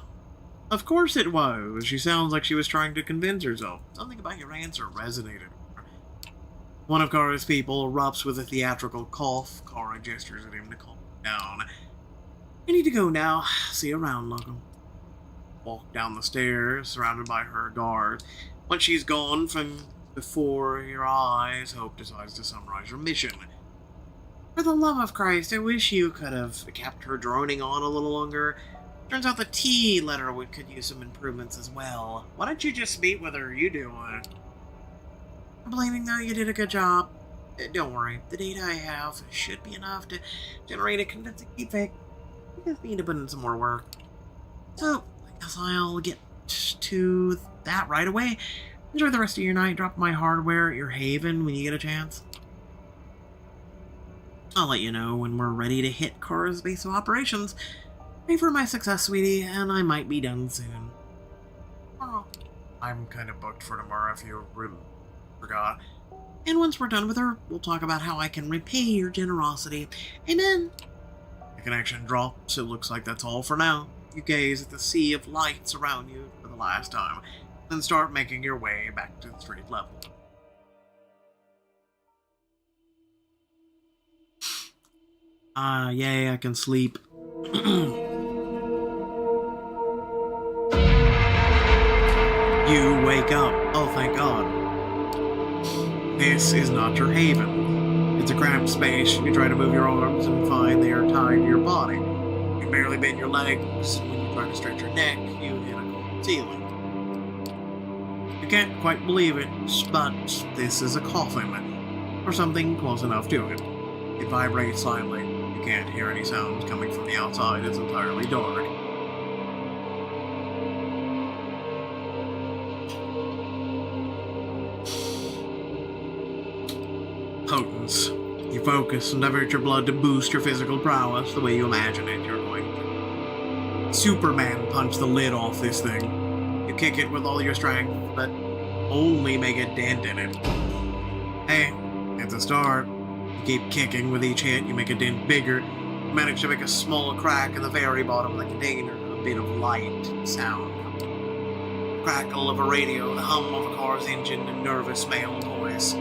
Of course it was. She sounds like she was trying to convince herself. Something about your answer resonated. One of Kara's people erupts with a theatrical cough. Kara gestures at him to calm down. I need to go now. See you around, Loco. Walk down the stairs, surrounded by her guards. Once she's gone from before your eyes, Hope decides to summarize her mission. For the love of Christ, I wish you could have kept her droning on a little longer. Turns out the T letter could use some improvements as well. Why don't you just meet with her? You do it. I'm blaming though, you did a good job. Don't worry, the data I have should be enough to generate a convincing deepfake. You just need to put in some more work. So, I guess I'll get to that right away. Enjoy the rest of your night. Drop my hardware at your haven when you get a chance. I'll let you know when we're ready to hit Kara's base of operations. Pray for my success, sweetie, and I might be done soon. Oh, I'm kind of booked for tomorrow if you forgot. And once we're done with her, we'll talk about how I can repay your generosity. Amen. The connection drops. It looks like that's all for now. You gaze at the sea of lights around you for the last time, then start making your way back to the street level. Yay, I can sleep. You wake up. Oh, thank God. This is not your haven. It's a cramped space. You try to move your arms and find they are tied to your body. You barely bend your legs. When you try to stretch your neck, you hit a cold ceiling. You can't quite believe it, but this is a coffin, or something close enough to it. It vibrates slightly. You can't hear any sounds coming from the outside. It's entirely dark. Potence. You focus and divert your blood to boost your physical prowess the way you imagine it. You're going to Superman punch the lid off this thing. You kick it with all your strength, but only make a dent in it. Hey, it's a start. You keep kicking. With each hit, you make a dent bigger. You manage to make a small crack in the very bottom of the container. A bit of light sound. Crackle of a radio, the hum of a car's engine, a nervous male voice.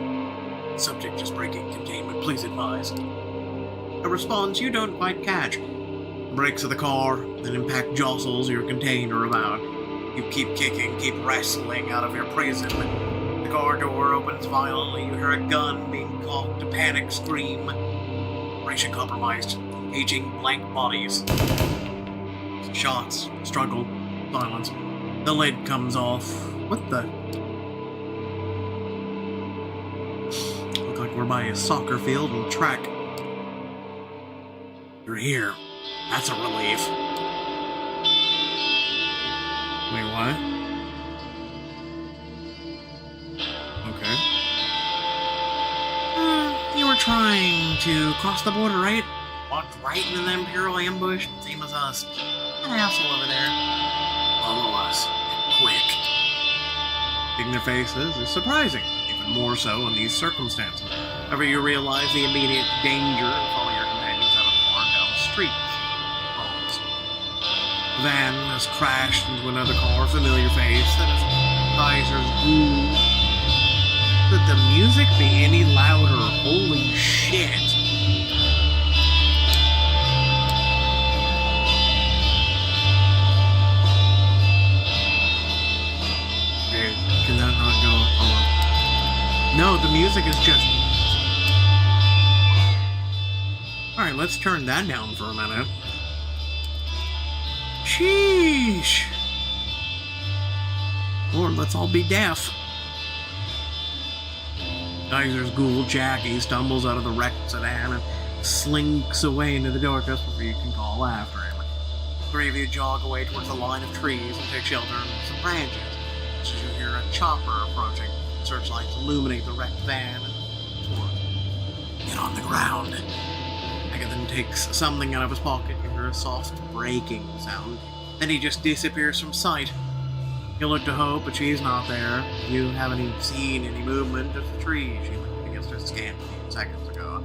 Subject just breaking containment, please advise. A response you don't quite catch. Brakes of the car, then impact jostles your container about. You keep kicking, keep wrestling out of your prison. The car door opens violently. You hear a gun being cocked, a panic scream. Operation compromised. Aging blank bodies. Shots, struggle, silence. The lid comes off. What the? Look like we're by a soccer field and track. You're here. That's a relief. Wait, what? Okay. You were trying to cross the border, right? Walked right into the Imperial ambush, same as us. An asshole over there. Follow us. Quick. Seeing their faces is surprising, even more so in these circumstances. However, you realize the immediate danger of following your companions out of the car down the street. The van has crashed into another car, familiar face, that is visors ghoul. Could the music be any louder? Holy shit. Dude, can that not go? Hold on. No, the music is just... Alright, let's turn that down for a minute. Sheesh! Lord, let's all be deaf. Geyser's ghoul, Jackie, stumbles out of the wrecked sedan and slinks away into the darkness before you can call after him. The three of you jog away towards the line of trees and take shelter in some branches. As you hear a chopper approaching, searchlights illuminate the wrecked van and get on the ground. Then takes something out of his pocket. You hear a soft breaking sound. Then he just disappears from sight. You look to Hope, but she's not there. You haven't even seen any movement of the tree. She went against her scan a few seconds ago.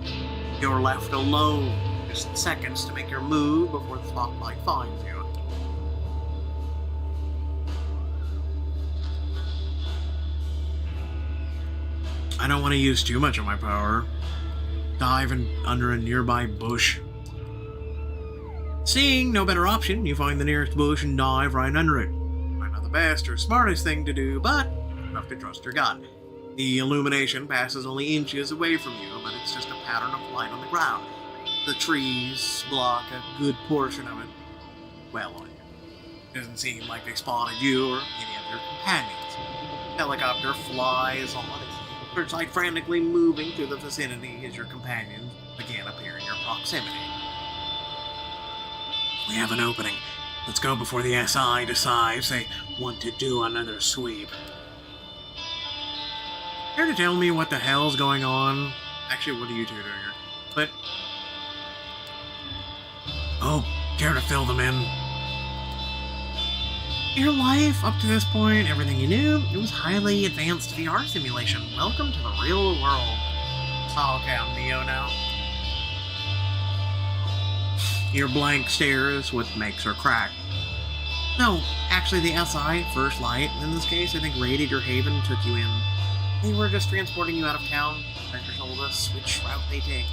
You're left alone. Just seconds to make your move before the spotlight finds you. I don't want to use too much of my power. Dive under a nearby bush. Seeing no better option, you find the nearest bush and dive right under it. Might not the best or smartest thing to do, but enough to trust your gut. The illumination passes only inches away from you, but it's just a pattern of light on the ground. The trees block a good portion of it. Well on you. Doesn't seem like they spotted you or any of your companions. The helicopter flies on, its searchlight frantically moving through the vicinity as your companions again appear in your proximity. We have an opening. Let's go before the SI decides they want to do another sweep. Care to tell me what the hell's going on? Actually, what are you two doing here? But... oh, care to fill them in? Your life, up to this point, everything you knew, it was highly advanced VR simulation. Welcome to the real world. Oh, okay, I'm Neo now. Your blank stare is what makes her crack. No, actually the SI, First Light, in this case, I think raided your haven and took you in. They were just transporting you out of town. Director told us which route they take.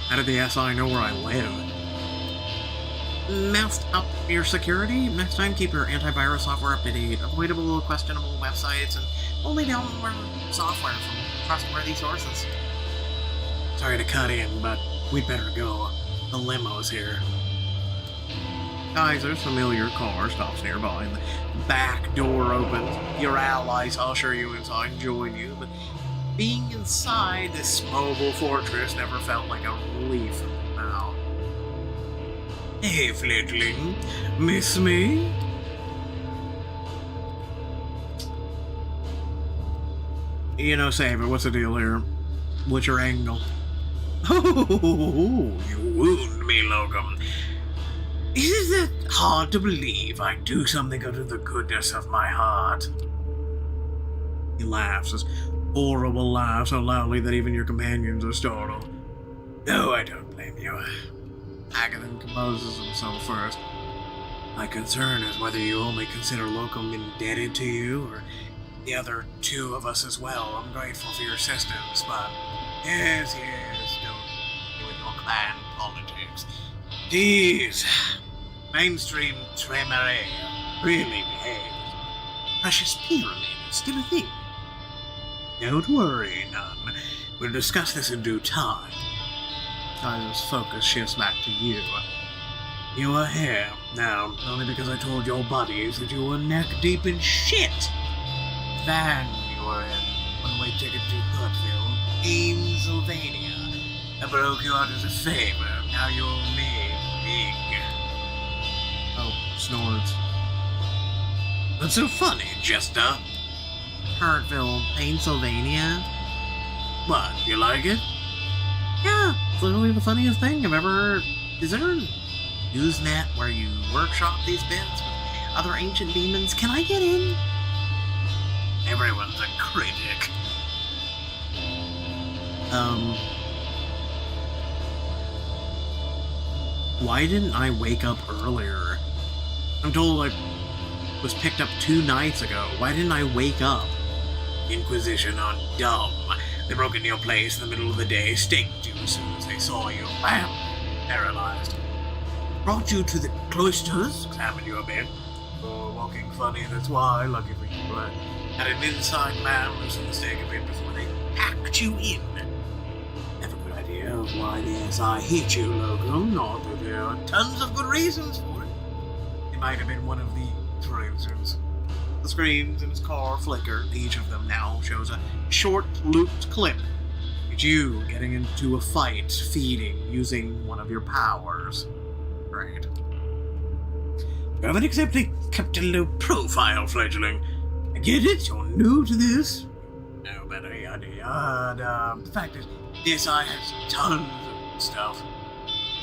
How did the SI know where I live? Messed up your security? Next time, keep your antivirus software up to date. Avoidable, questionable websites, and only download software from trustworthy sources. Sorry to cut in, but we'd better go. The limo's here. Kaiser's familiar car stops nearby, and the back door opens. Your allies usher you inside and join you, but being inside this mobile fortress never felt like a relief now. Hey, fledgling. Miss me? You know, Saber, what's the deal here? What's your angle? Oh, you wound me, Locum. Isn't it hard to believe I do something out of the goodness of my heart? He laughs, his horrible laugh so loudly that even your companions are startled. No, I don't blame you. Agathan composes himself first. My concern is whether you only consider Locum indebted to you, or the other two of us as well. I'm grateful for your assistance, but yes, don't do with your clan politics. Jeez, mainstream Camarilla really behaves. Precious pyramid is still a thing. Don't worry, none. We'll discuss this in due time. Kaiser's focus shifts back to you. You are here now, only because I told your buddies that you were neck-deep in shit. Van you were in, one-way ticket to Hutville, Pennsylvania. I broke you out as a favor, now you owe me big. Oh, snorts. What's so funny, Jester? Hartville, Pennsylvania. What, you like it? Yeah, it's literally the funniest thing I've ever... Is there a Usenet where you workshop these bits with other ancient demons? Can I get in? Everyone's a critic. Why didn't I wake up earlier? I'm told I was picked up 2 nights ago. Why didn't I wake up? Inquisition on dumb. They broke into your place in the middle of the day, staked you as soon as they saw you. Bam! Paralyzed. Brought you to the cloisters, examined you a bit. Oh, walking funny, that's why. Lucky for you, but had an inside man loosen the stake a bit before they packed you in. Have a good idea of why the SI hate you, Locum. Not that there are tons of good reasons for it. It might have been one of these, for instance. The screens in his car flicker. Each of them now shows a short, looped clip. It's you getting into a fight, feeding, using one of your powers. Right. You haven't exactly kept a low profile, fledgling. I get it, you're new to this. No better, yada yada. The fact is, the SI has tons of stuff.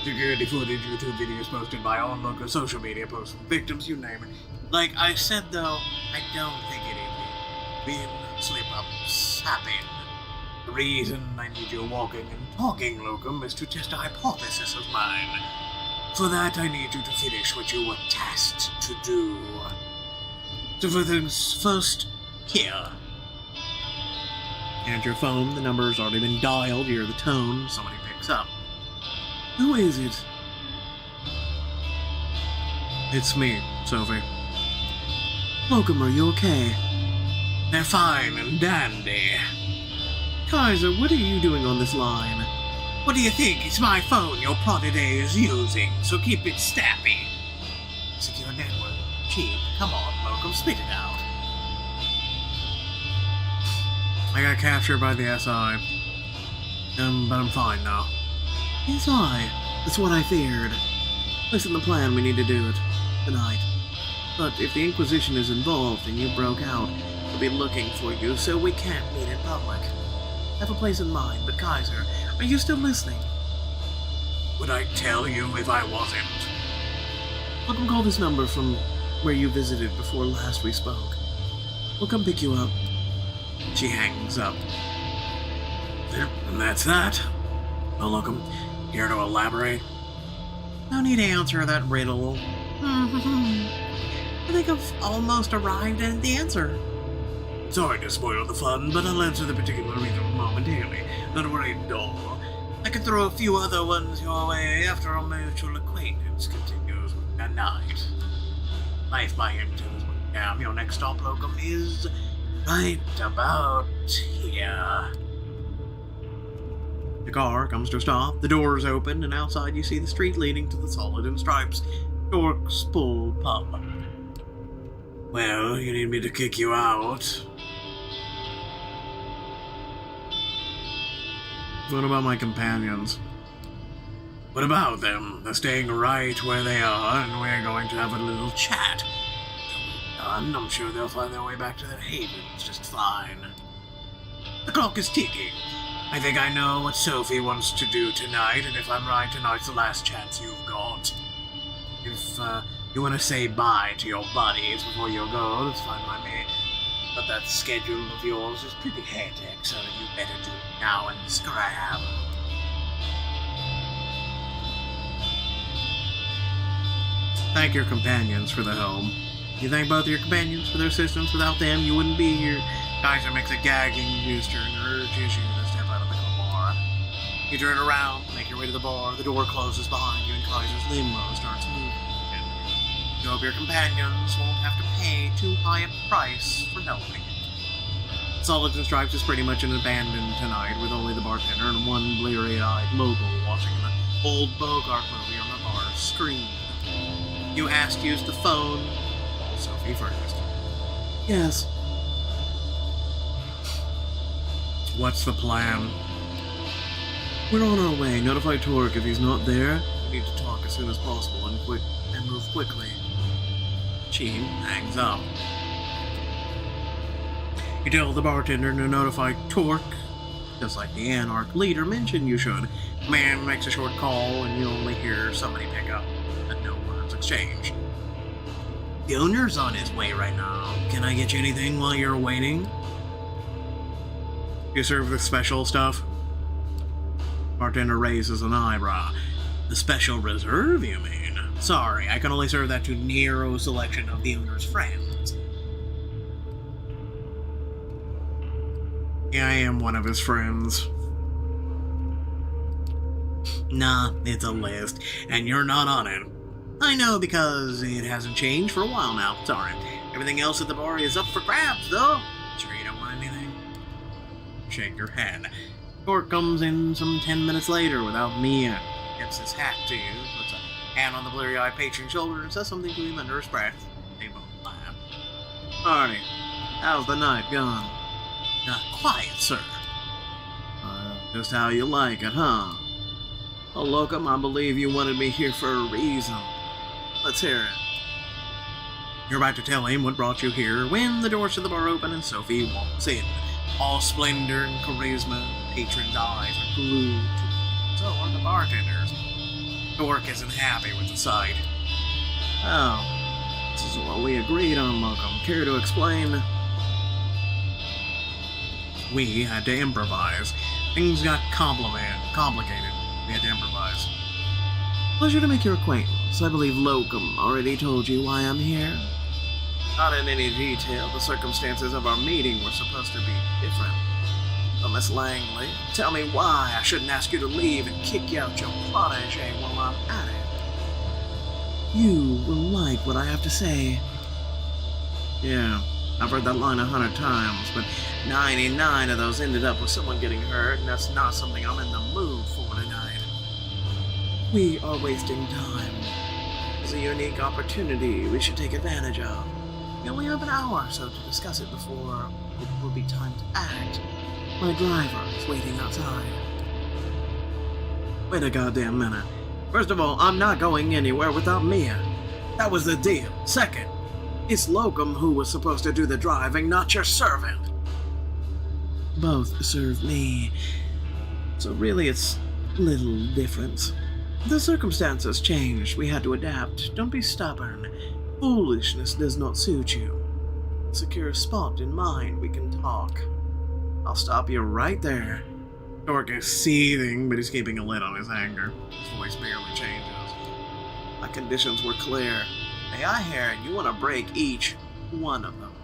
Security footage, YouTube videos posted by onlookers, social media posts from victims, you name it. Like I said though, I don't think anything been slip-ups happen. The reason I need you walking and talking, Locum, is to test a hypothesis of mine. For that, I need you to finish what you were tasked to do. So for things first, here. And your phone, the number's already been dialed, you hear the tone, somebody picks up. Who is it? It's me, Sophie. Welcome, are you okay? They're fine and dandy. Kaiser, what are you doing on this line? What do you think? It's my phone your prodigy is using, so keep it snappy. Secure network. Cheap. Come on, Malcolm, spit it out. I got captured by the SI. But I'm fine now. SI? That's what I feared. Listen, the plan, we need to do it. Tonight. But if the Inquisition is involved and you broke out, we'll be looking for you, so we can't meet in public. Have a place in mind, but Kaiser, are you still listening? Would I tell you if I wasn't? Let them call this number from where you visited before last we spoke. We'll come pick you up. She hangs up. And that's that. Well, look, I'm here to elaborate. No need to answer that riddle. I think I've almost arrived at the answer. Sorry to spoil the fun, but I'll answer the particular reason momentarily. Not worry, doll. I can throw a few other ones your way after our mutual acquaintance continues with the night. Life by intelligence. Your next stop, Locum, is right about here. The car comes to a stop, the doors open, and outside you see the street leading to the Solid and Stripes Dork's Pool Pub. Well, you need me to kick you out? What about my companions? What about them? They're staying right where they are, and we're going to have a little chat. Done, I'm sure they'll find their way back to their havens just fine. The clock is ticking. I think I know what Sophie wants to do tonight, and if I'm right, tonight's the last chance you've got. If you want to say bye to your buddies before you go, that's fine by me. But that schedule of yours is pretty hectic, so you better do it now and scram. Thank your companions for the help. You thank both your companions for their assistance. Without them, you wouldn't be here. Kaiser makes a gagging gesture and urges you to step out of the car. You turn around, make your way to the bar. The door closes behind you, and Kaiser's limo starts moving. You hope your companions won't have to pay too high a price for helping it. Solids and Stripes is pretty much an abandoned tonight, with only the bartender and one bleary-eyed mogul watching an old Bogart movie on the bar's screen. You ask to use the phone. Call Sophie first. Yes. What's the plan? We're on our way. Notify Torque if he's not there. We need to talk as soon as possible and move quickly. She hangs up. You tell the bartender to notify Torque, just like the Anarch leader mentioned you should. The man makes a short call, and you only hear somebody pick up, and no words exchanged. The owner's on his way right now. Can I get you anything while you're waiting? You serve the special stuff? Bartender raises an eyebrow. The special reserve, you mean? Sorry, I can only serve that to narrow selection of the owner's friends. Yeah, I am one of his friends. Nah, it's a list, and you're not on it. I know because it hasn't changed for a while now. Sorry. Everything else at the bar is up for grabs, though. Sure you don't want anything? Shake your head. Torque comes in some 10 minutes later without me. Gets his hat to you, puts a hand on the bleary-eyed patron's shoulder, and says something to him under his breath. They both laugh. Arnie, how's the night gone? Quiet, sir. Just how you like it, huh? Oh, Locum, I believe you wanted me here for a reason. Let's hear it. You're about to tell him what brought you here when the doors to the bar open and Sophie walks in. All splendor and charisma, the patron's eyes are glued to her. So are the bartenders. Torque isn't happy with the sight. Oh, this is what we agreed on, Locum. Care to explain? We had to improvise. Things got complicated. We had to improvise. Pleasure to make your acquaintance. I believe Locum already told you why I'm here. Not in any detail. The circumstances of our meeting were supposed to be different. But Miss Langley, tell me why I shouldn't ask you to leave and kick out your protege while I'm at it. You will like what I have to say. Yeah, I've heard that line 100 times, but 99 of those ended up with someone getting hurt, and that's not something I'm in the mood for tonight. We are wasting time. It's a unique opportunity we should take advantage of. We only have an hour or so to discuss it before it will be time to act. My driver is waiting outside. Wait a goddamn minute. First of all, I'm not going anywhere without Mia. That was the deal. Second, it's Locum who was supposed to do the driving, not your servant. Both serve me. So really it's little difference. The circumstances changed. We had to adapt. Don't be stubborn. Foolishness does not suit you. Secure a spot in mind, we can talk. I'll stop you right there. Torque is seething, but he's keeping a lid on his anger. His voice barely changes. My conditions were clear. May I hear you want to break each one of them?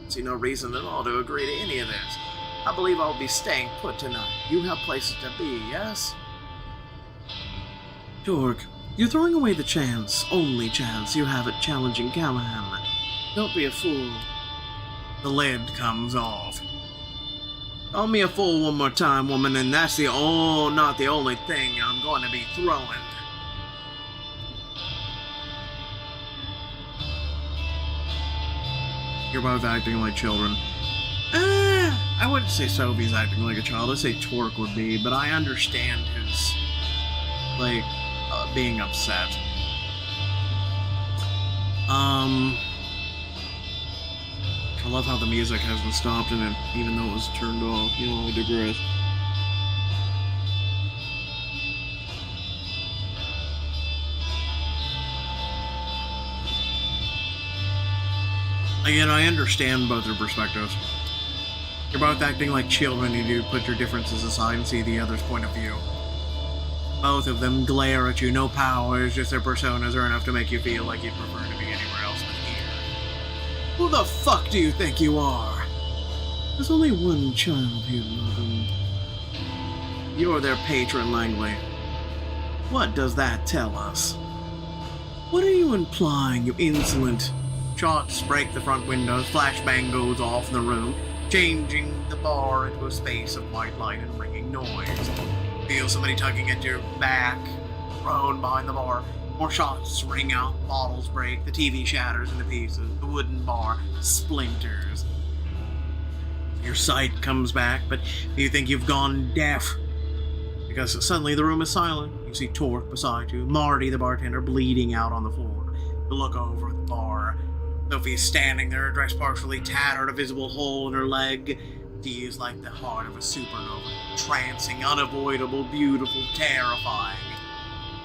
See no reason at all to agree to any of this. I believe I'll be staying put tonight. You have places to be, yes? Torque, you're throwing away the only chance you have at challenging Callahan. Don't be a fool. The lid comes off. Call me a fool one more time, woman, and that's not the only thing I'm going to be throwing. You're both acting like children. I wouldn't say Sophie's acting like a child. I'd say Torque would be, but I understand his, being upset. I love how the music hasn't stopped in it, even though it was turned off. I digress. Again, I understand both their perspectives. You're both acting like children. You do put your differences aside and see the other's point of view. Both of them glare at you, no powers, just their personas are enough to make you feel like you'd prefer to be anywhere else but here. Who the fuck do you think you are? There's only one child here, Logan. You're their patron, Langley. What does that tell us? What are you implying, you insolent? Shots break the front windows, flashbang goes off in the room, changing the bar into a space of white light and ringing noise. Feel somebody tugging at your back, prone behind the bar. More shots ring out, bottles break, the TV shatters into pieces, the wooden bar splinters. Your sight comes back, but you think you've gone deaf. Because suddenly the room is silent. You see Torque beside you, Marty the bartender bleeding out on the floor. You look over at the bar. Sophie is standing there, her dress partially tattered, a visible hole in her leg. She is like the heart of a supernova, trancing, unavoidable, beautiful, terrifying.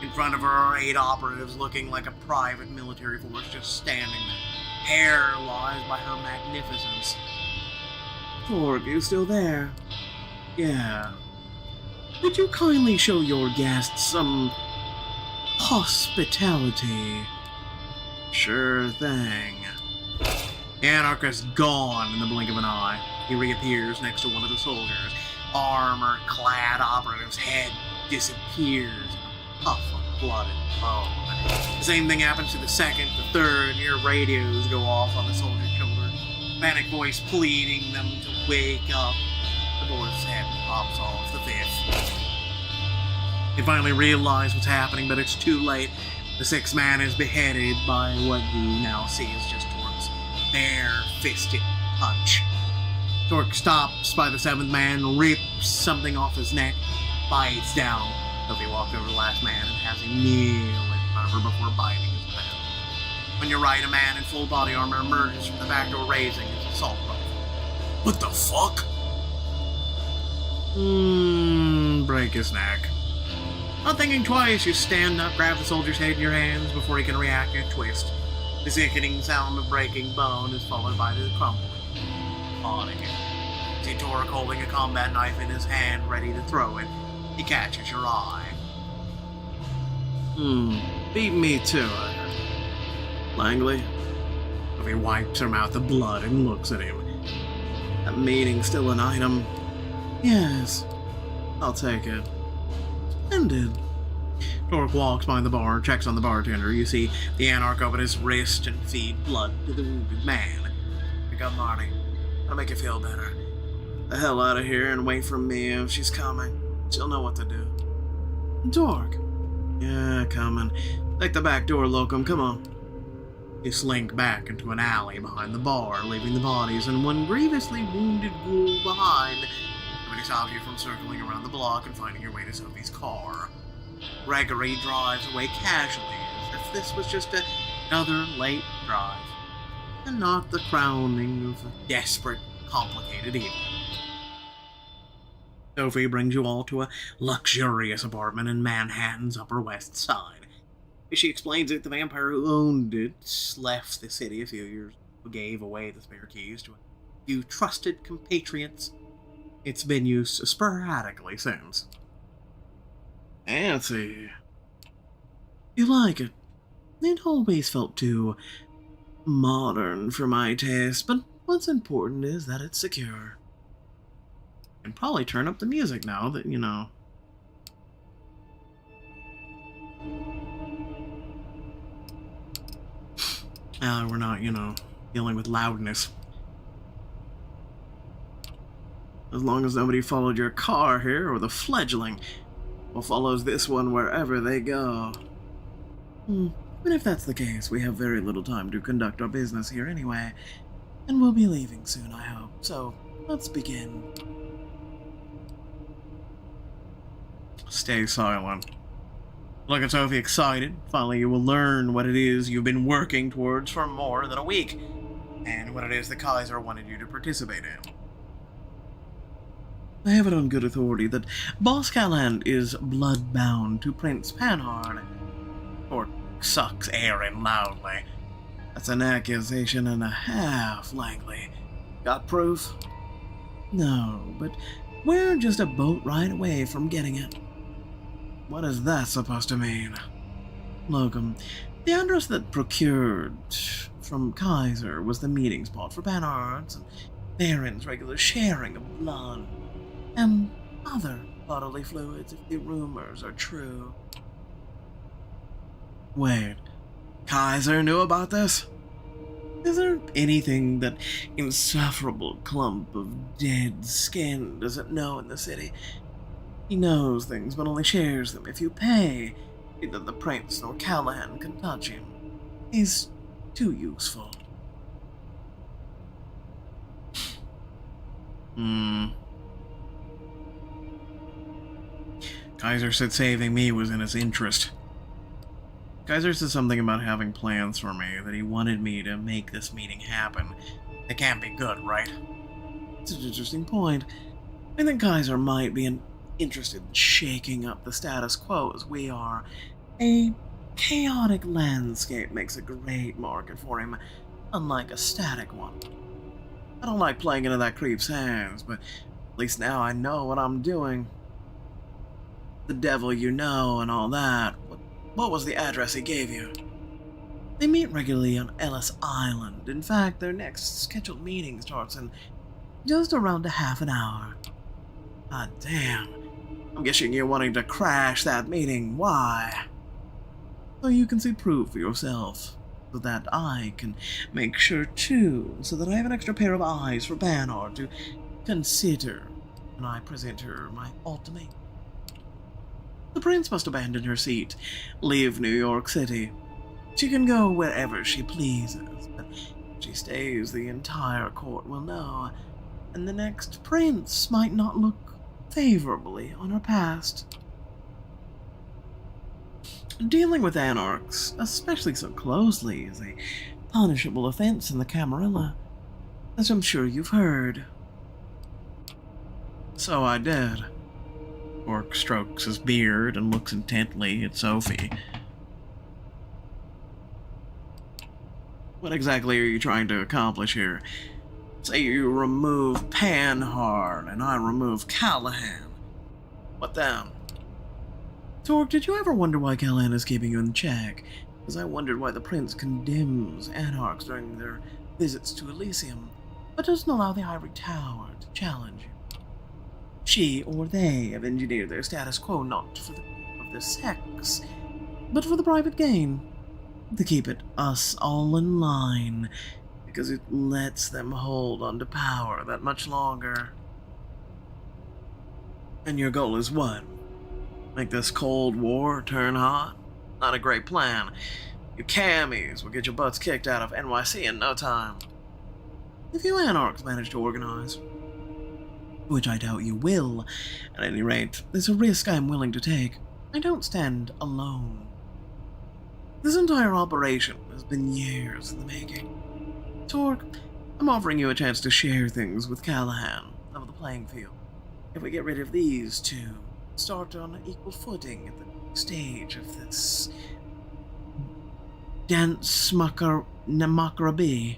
In front of her are 8 operatives looking like a private military force just standing there, paralyzed by her magnificence. Torque, you still there? Yeah. Would you kindly show your guests some hospitality? Sure thing. The Anarchist gone in the blink of an eye. He reappears next to one of the soldiers. Armor-clad operative's head disappears in a puff of blood and bone. The same thing happens to the second, the third. Your radios go off on the soldier's shoulder. Panic voice pleading them to wake up. The fourth's head pops off the fifth. You finally realize what's happening, but it's too late. The 6th man is beheaded by what you now see as just Torque's bare-fisted punch. Torque stops by the 7th man, rips something off his neck, bites down. Sophie walks over to the last man and has him kneel in front of her before biting his belt. When you're right, a man in full body armor emerges from the back door raising his assault rifle. What the fuck? Break his neck. Not thinking twice, you stand up, grab the soldier's head in your hands before he can react and twist. The sickening sound of breaking bone is followed by the crumbling body. See Torque holding a combat knife in his hand, ready to throw it. He catches your eye. Beat me too, I heard. Langley? Sophie wipes her mouth of blood and looks at him. That meeting's still an item. Yes, I'll take it. Splendid. Torque walks behind the bar, checks on the bartender. You see the Anarch open his wrist and feed blood to the wounded man. Pick up Marty. I'll make you feel better. The hell out of here and wait for me if she's coming. She'll know what to do. Torque. Yeah, coming. Take the back door, Locum. Come on. You slink back into an alley behind the bar, leaving the bodies and one grievously wounded ghoul behind. Nobody stops you from circling around the block and finding your way to Sophie's car. Gregory drives away casually, as if this was just another late drive, and not the crowning of a desperate, complicated evening. Sophie brings you all to a luxurious apartment in Manhattan's Upper West Side. She explains that the vampire who owned it left the city a few years ago, gave away the spare keys to a few trusted compatriots. It's been used sporadically since. Fancy. You like it? It always felt too modern for my taste, but what's important is that it's secure. You can probably turn up the music now that, you know. We're not, you know, dealing with loudness. As long as nobody followed your car here, or the fledgling, or follows this one wherever they go. But if that's the case, we have very little time to conduct our business here anyway, and we'll be leaving soon, I hope. So, let's begin. Stay silent. Look at Sophie excited. Finally, you will learn what it is you've been working towards for more than a week, and what it is the Kaiser wanted you to participate in. I have it on good authority that Boss Callahan is blood-bound to Prince Panhard. Or sucks air in loudly. That's an accusation and a half, Langley. Got proof? No, but we're just a boat ride away from getting it. What is that supposed to mean? Locum, the address that procured from Kaiser was the meeting spot for Panhards and Baron's regular sharing of blood and other bodily fluids if the rumors are true. Wait, Kaiser knew about this? Is there anything that insufferable clump of dead skin doesn't know in the city? He knows things, but only shares them if you pay. Neither the Prince nor Callahan can touch him. He's too useful. Kaiser said saving me was in his interest. Kaiser said something about having plans for me, that he wanted me to make this meeting happen. It can't be good, right? It's an interesting point. I think Kaiser might be interested in shaking up the status quo as we are. A chaotic landscape makes a great market for him, unlike a static one. I don't like playing into that creep's hands, but at least now I know what I'm doing. The devil you know and all that. What was the address he gave you? They meet regularly on Ellis Island. In fact, their next scheduled meeting starts in just around a half an hour. God damn. I'm guessing you're wanting to crash that meeting. Why? So you can see proof for yourself. So that I can make sure too. So that I have an extra pair of eyes for Panhard to consider when I present her my ultimatum. The Prince must abandon her seat, leave New York City. She can go wherever she pleases, but if she stays, the entire court will know, and the next prince might not look favorably on her past. Dealing with Anarchs, especially so closely, is a punishable offense in the Camarilla, as I'm sure you've heard. So I did. Orc strokes his beard and looks intently at Sophie. What exactly are you trying to accomplish here? Say you remove Panhard and I remove Callahan. What then? Torque, did you ever wonder why Callahan is keeping you in check? Because I wondered why the Prince condemns Anarchs during their visits to Elysium, but doesn't allow the Ivory Tower to challenge you. She or they have engineered their status quo not for the of their sex, but for the private gain. To keep us all in line, because it lets them hold on to power that much longer. And your goal is what? Make this Cold War turn hot? Not a great plan. You cammies will get your butts kicked out of NYC in no time. If you Anarchs manage to organize, which I doubt you will, at any rate, there's a risk I'm willing to take. I don't stand alone. This entire operation has been years in the making. Torque, I'm offering you a chance to share things with Callahan, level the playing field. If we get rid of these two, start on an equal footing at the stage of this dance macrabe.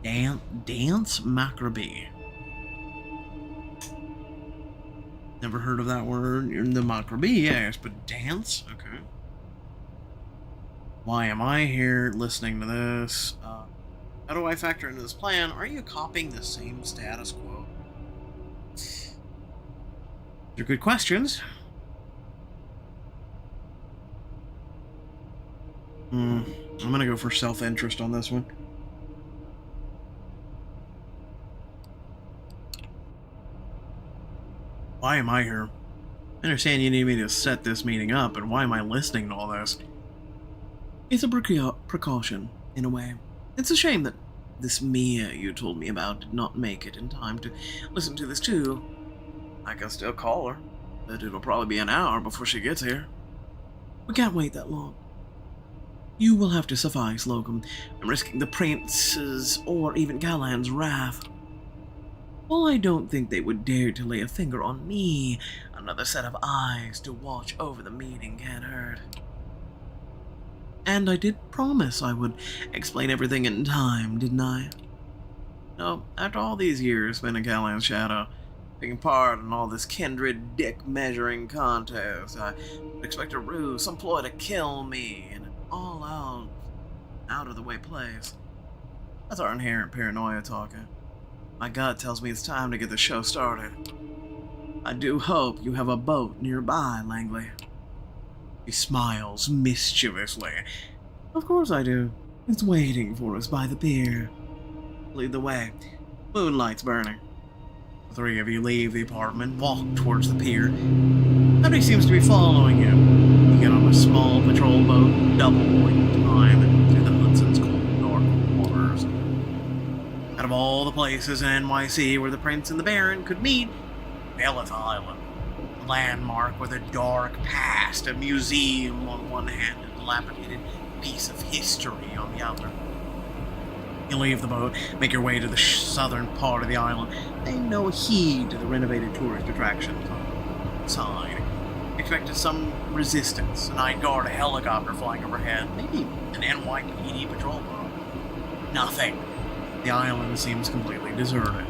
Dance macrabe. Never heard of that word. You're in the macrabe, yes, but dance? Okay. Why am I here listening to this? How do I factor into this plan? Are you copying the same status quo? They're good questions. I'm gonna go for self-interest on this one. Why am I here? I understand you need me to set this meeting up, but why am I listening to all this? It's a precaution, in a way. It's a shame that this Mia you told me about did not make it in time to listen to this too. I can still call her, but it'll probably be an hour before she gets here. We can't wait that long. You will have to suffice, Locum. I'm risking the Prince's or even Callahan's wrath. While I don't think they would dare to lay a finger on me, another set of eyes to watch over the meeting can't hurt. And I did promise I would explain everything in time, didn't I? No, after all these years spent in Callahan's shadow, taking part in all this Kindred dick-measuring contest, I would expect a ruse, some ploy to kill me, in an all-out, out-of-the-way place. That's our inherent paranoia talking. My gut tells me it's time to get the show started. I do hope you have a boat nearby, Langley. He smiles mischievously. Of course I do. It's waiting for us by the pier. Lead the way. Moonlight's burning. The three of you leave the apartment, walk towards the pier. Nobody seems to be following you. You get on a small patrol boat, double in time, through the Hudson's cold north waters. Out of all the places in NYC where the Prince and the Baron could meet, Belith Island. Landmark with a dark past, a museum on one hand, a dilapidated piece of history on the other. You leave the boat, make your way to the southern part of the island, paying no heed to the renovated tourist attractions on the side. Expected some resistance, a night guard, a helicopter flying overhead, maybe an NYPD patrol boat. Nothing. The island seems completely deserted.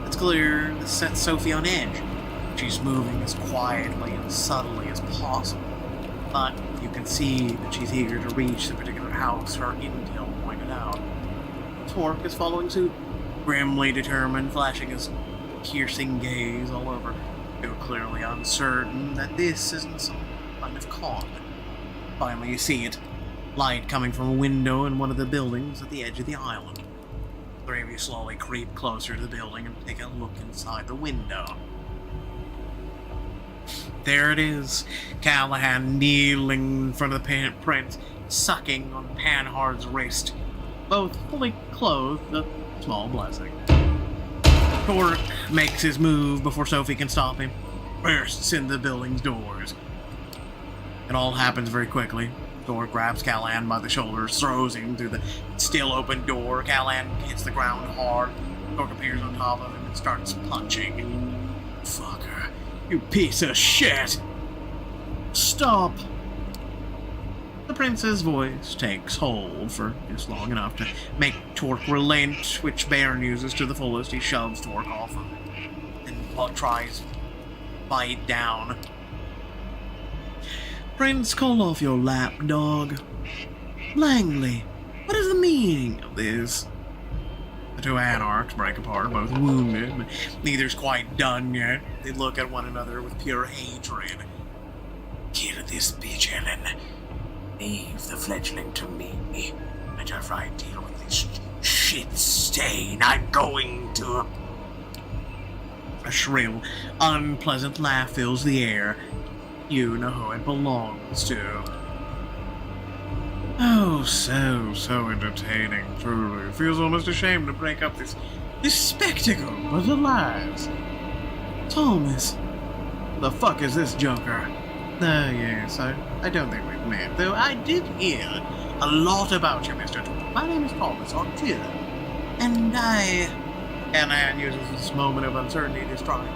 It's clear this sets Sophie on edge. She's moving as quietly and subtly as possible, but you can see that she's eager to reach the particular house her intel pointed out. Torque is following suit, grimly determined, flashing his piercing gaze all over, still clearly uncertain that this isn't some kind of con. Finally you see it, light coming from a window in one of the buildings at the edge of the island. The three of you slowly creep closer to the building and take a look inside the window. There it is, Callahan kneeling in front of the Prince, sucking on Panhard's wrist, both fully clothed, a small blessing. Torque makes his move before Sophie can stop him, bursts into the building's doors. It all happens very quickly. Torque grabs Callahan by the shoulders, throws him through the still open door. Callahan hits the ground hard. Torque appears on top of him and starts punching. Fucker. You piece of shit! Stop! The Prince's voice takes hold for just long enough to make Torque relent, which Baron uses to the fullest. He shoves Torque off of it and tries to bite down. Prince, call off your lapdog. Langley, what is the meaning of this? The two Anarchs break apart, both wounded, but neither's quite done yet. They look at one another with pure hatred. Kill this bitch, Ellen. Leave the fledgling to me. And after I deal with this shit stain, I'm going to... A shrill, unpleasant laugh fills the air. You know who it belongs to. Oh, so entertaining, truly. It feels almost ashamed to break up this spectacle, but alas. Thomas, the fuck is this junker? Yes, I don't think we've met, though I did hear a lot about you, Mr. Thomas. My name is Thomas Artilla, and Callahan uses this moment of uncertainty to strike.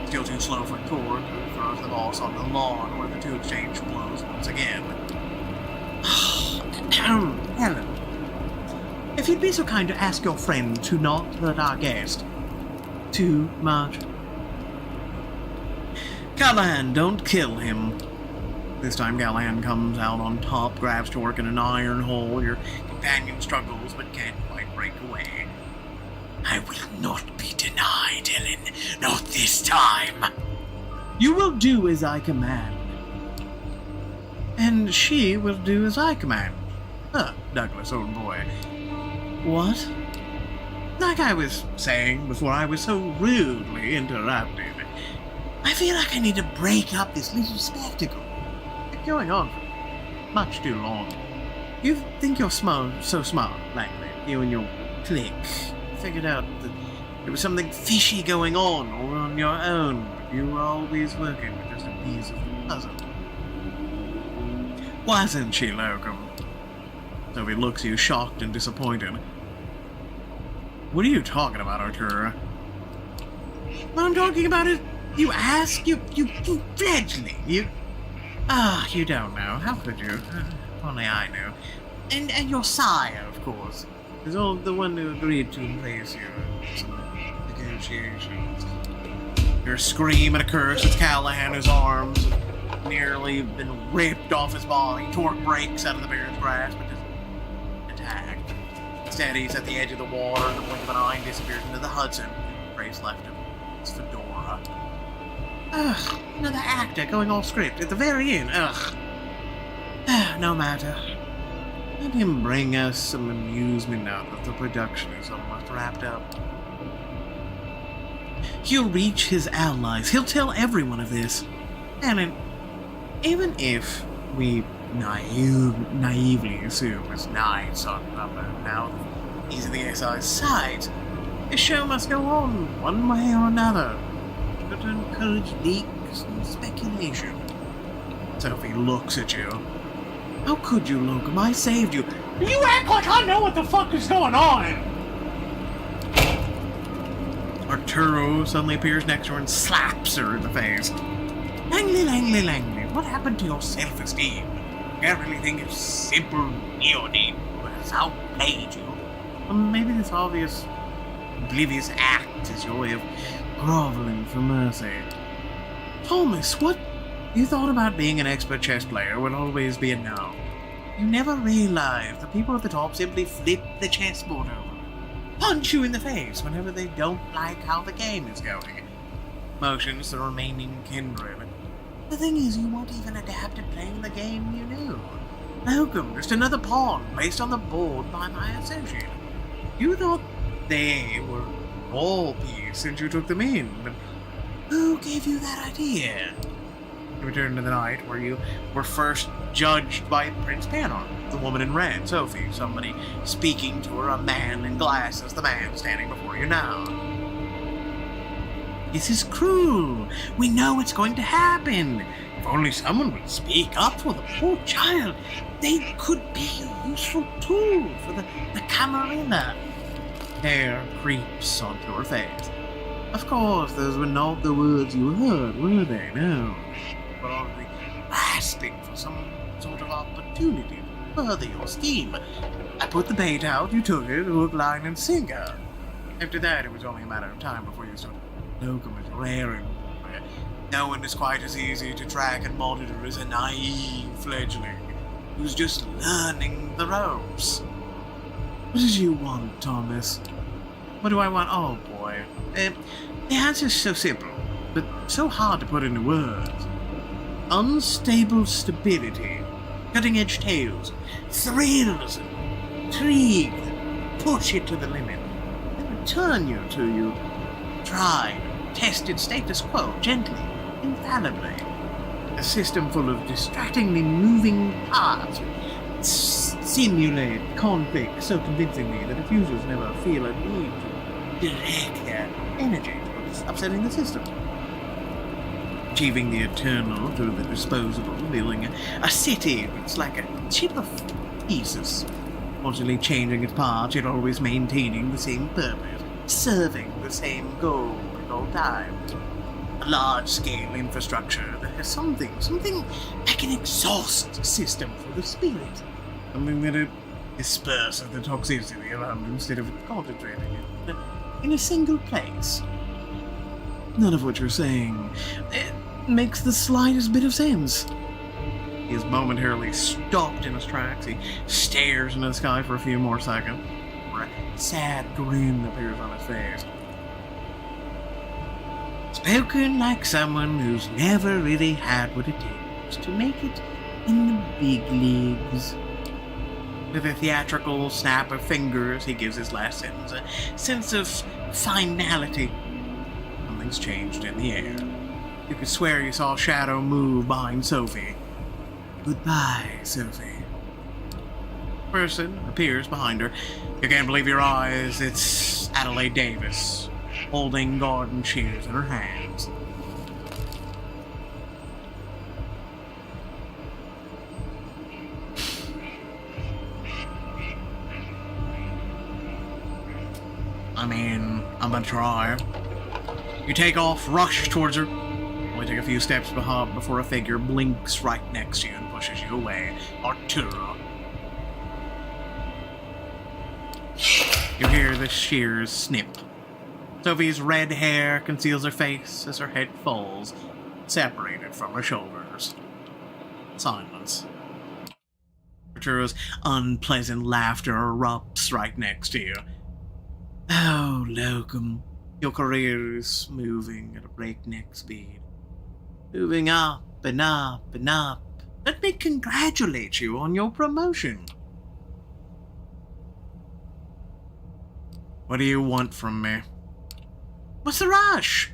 Still too slow for Cord, who throws the boss on the lawn where the two exchange blows once again. Helen, if you'd be so kind to ask your friend to not hurt our guest too much. Callahan, don't kill him. This time Callahan comes out on top, grabs Torque in an iron hole. Your companion struggles but can't quite break away. I will not be denied, Helen. Not this time. You will do as I command. And she will do as I command. Douglas, old boy. What? Like I was saying before I was so rudely interrupted, I feel like I need to break up this little spectacle. It's going on for much too long. You think you're so smart, Langley, you and your clique. Figured out that there was something fishy going on all on your own, but you were always working with just a piece of the puzzle. Wasn't she, Locum? Sophie looks at you, shocked and disappointed. What are you talking about, Arturo? What I'm talking about is, you ask, you fledgling, you don't know. How could you? Only I knew. And your sire, of course, is all the one who agreed to place you in some negotiations. Your scream and a curse as Callahan, whose arms have nearly been ripped off his body. Torque breaks out of the bear's grasp, but doesn't attack. Instead, he's at the edge of the water, and the blink of an eye disappears into the Hudson. Grace left him. It's Fedora. Ugh, another actor going off script at the very end. Ugh. No matter. Let him bring us some amusement now that the production is almost wrapped up. He'll reach his allies. He'll tell everyone of this. And even if we naively assume as knights on now he's on the SI's side, the show must go on one way or another. But to encourage leaks and speculation. Sophie looks at you. How could you, Locum? I saved you. You act like I know what the fuck is going on! Arturo suddenly appears next to her and slaps her in the face. Langley, what happened to your self-esteem? You can't really think it's simple neodine, but it's outplayed you. Maybe this obvious, oblivious act is your way of groveling for mercy. Thomas, what? You thought about being an expert chess player would always be a no. You never realized the people at the top simply flip the chessboard over. Punch you in the face whenever they don't like how the game is going. Motions the remaining Kindred. The thing is, you weren't even adept at playing the game you knew. Locum, just another pawn placed on the board by my associate. You thought they were all piece since you took them in, but who gave you that idea? Return to the night where you were first judged by Prince Panor, the woman in red, Sophie, somebody speaking to her, a man in glasses, the man standing before you now. This is cruel. We know it's going to happen. If only someone would speak up for the poor child. They could be a useful tool for the Camarilla. Hair creeps onto her face. Of course, those were not the words you heard, were they? No. But only grasping for some sort of opportunity to further your scheme. I put the bait out, you took it, hook, line, and sinker. After that, it was only a matter of time before you started. Locum is raring. No one is quite as easy to track and monitor as a naive fledgling who's just learning the ropes. What did you want, Thomas? What do I want? Oh boy. The answer's so simple, but so hard to put into words. Unstable stability, cutting-edge tales, thrills, intrigue, push it to the limit, then return you to you. Tried, tested status quo, gently, infallibly. A system full of distractingly moving parts simulate conflict so convincingly that diffusers never feel a need to direct their energy towards upsetting the system. Achieving the eternal through the disposable, building a city that's like a chip of pieces, constantly changing its parts, yet always maintaining the same purpose, serving the same goal at all times. A large-scale infrastructure that has something like an exhaust system for the spirit. Something that it disperses the toxicity around instead of concentrating it in a single place. None of what you're saying makes the slightest bit of sense. He is momentarily stopped in his tracks. He stares into the sky for a few more seconds, where a sad grin appears on his face. Spoken like someone who's never really had what it takes to make it in the big leagues. With a theatrical snap of fingers, he gives his last sentence a sense of finality. Something's changed in the air. You could swear you saw a shadow move behind Sophie. Goodbye, Sophie. Person appears behind her. You can't believe your eyes. It's Adelaide Davis, holding garden shears in her hands. I mean, I'm gonna try. You take off, rush towards her. Only take a few steps before a figure blinks right next to you and pushes you away. Arturo. You hear the shears snip. Sophie's red hair conceals her face as her head falls, separated from her shoulders. Silence. Arturo's unpleasant laughter erupts right next to you. Oh, Locum, your career is moving at a breakneck speed. Moving up and up and up. Let me congratulate you on your promotion. What do you want from me? What's the rush?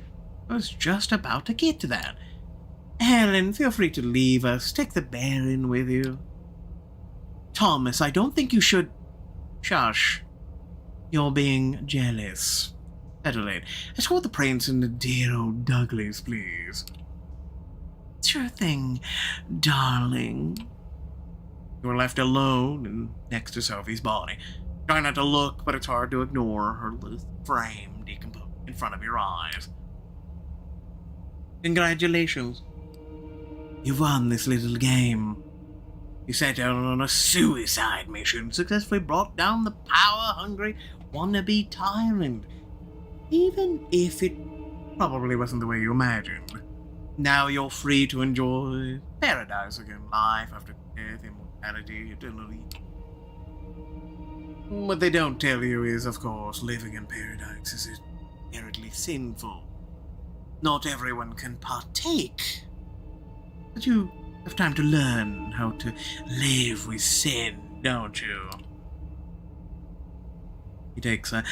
I was just about to get to that. Helen, feel free to leave us. Take the Baron with you. Thomas, I don't think you should... Shush. You're being jealous. Adelaide, escort the prince and the dear old Douglas, please. Sure thing, darling. You were left alone and next to Sophie's body. Try not to look, but it's hard to ignore her little frame decomposing in front of your eyes. Congratulations. You've won this little game. You set out on a suicide mission, successfully brought down the power-hungry wannabe tyrant. Even if it probably wasn't the way you imagined. Now you're free to enjoy paradise again, life after death, immortality, eternally. What they don't tell you is, of course, living in paradise is inherently sinful. Not everyone can partake. But you have time to learn how to live with sin, don't you? He takes a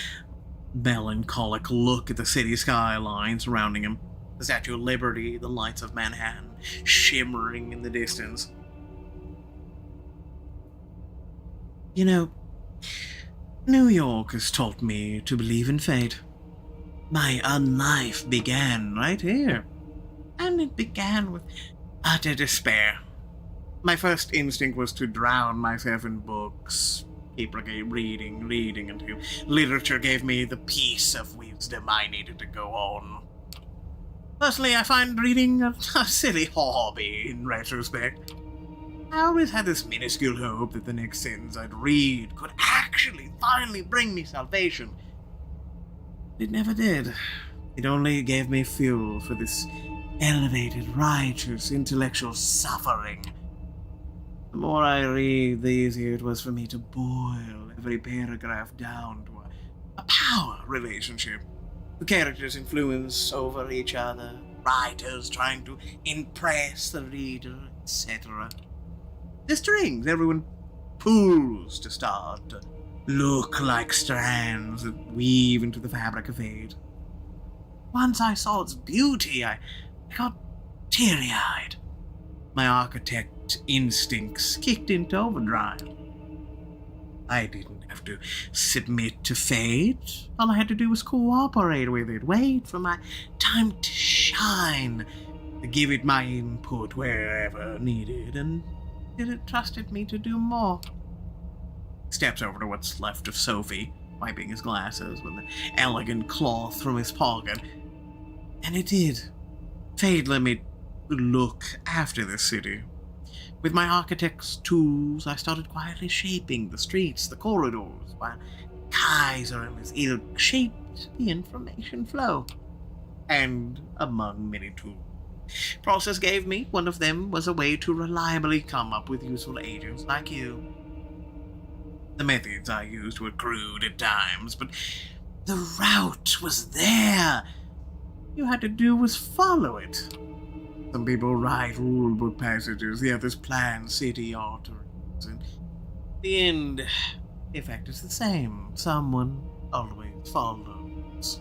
melancholic look at the city skyline surrounding him. The Statue of Liberty, the lights of Manhattan, shimmering in the distance. You know, New York has taught me to believe in fate. My unlife began right here. And it began with utter despair. My first instinct was to drown myself in books. Keep reading until literature gave me the piece of wisdom I needed to go on. Personally, I find reading a silly hobby in retrospect. I always had this minuscule hope that the next sentence I'd read could actually finally bring me salvation. It never did. It only gave me fuel for this elevated, righteous, intellectual suffering. The more I read, the easier it was for me to boil every paragraph down to a power relationship. The characters influence over each other, writers trying to impress the reader, etc. The strings everyone pulls to start to look like strands that weave into the fabric of fate. Once I saw its beauty, I got teary-eyed. My architect instincts kicked into overdrive. I didn't have to submit to fate. All I had to do was cooperate with it, wait for my time to shine, to give it my input wherever needed, and it trusted me to do more. Steps over to what's left of Sophie, wiping his glasses with an elegant cloth from his pocket. And it did. Fate let me look after this city. With my architect's tools, I started quietly shaping the streets, the corridors, while Kaiser and his ilk shaped the information flow. And among many tools, process gave me, one of them was a way to reliably come up with useful agents like you. The methods I used were crude at times, but the route was there. All you had to do was follow it. Some people write rulebook passages, the others plan city arteries, and in the end, the effect is the same. Someone always follows.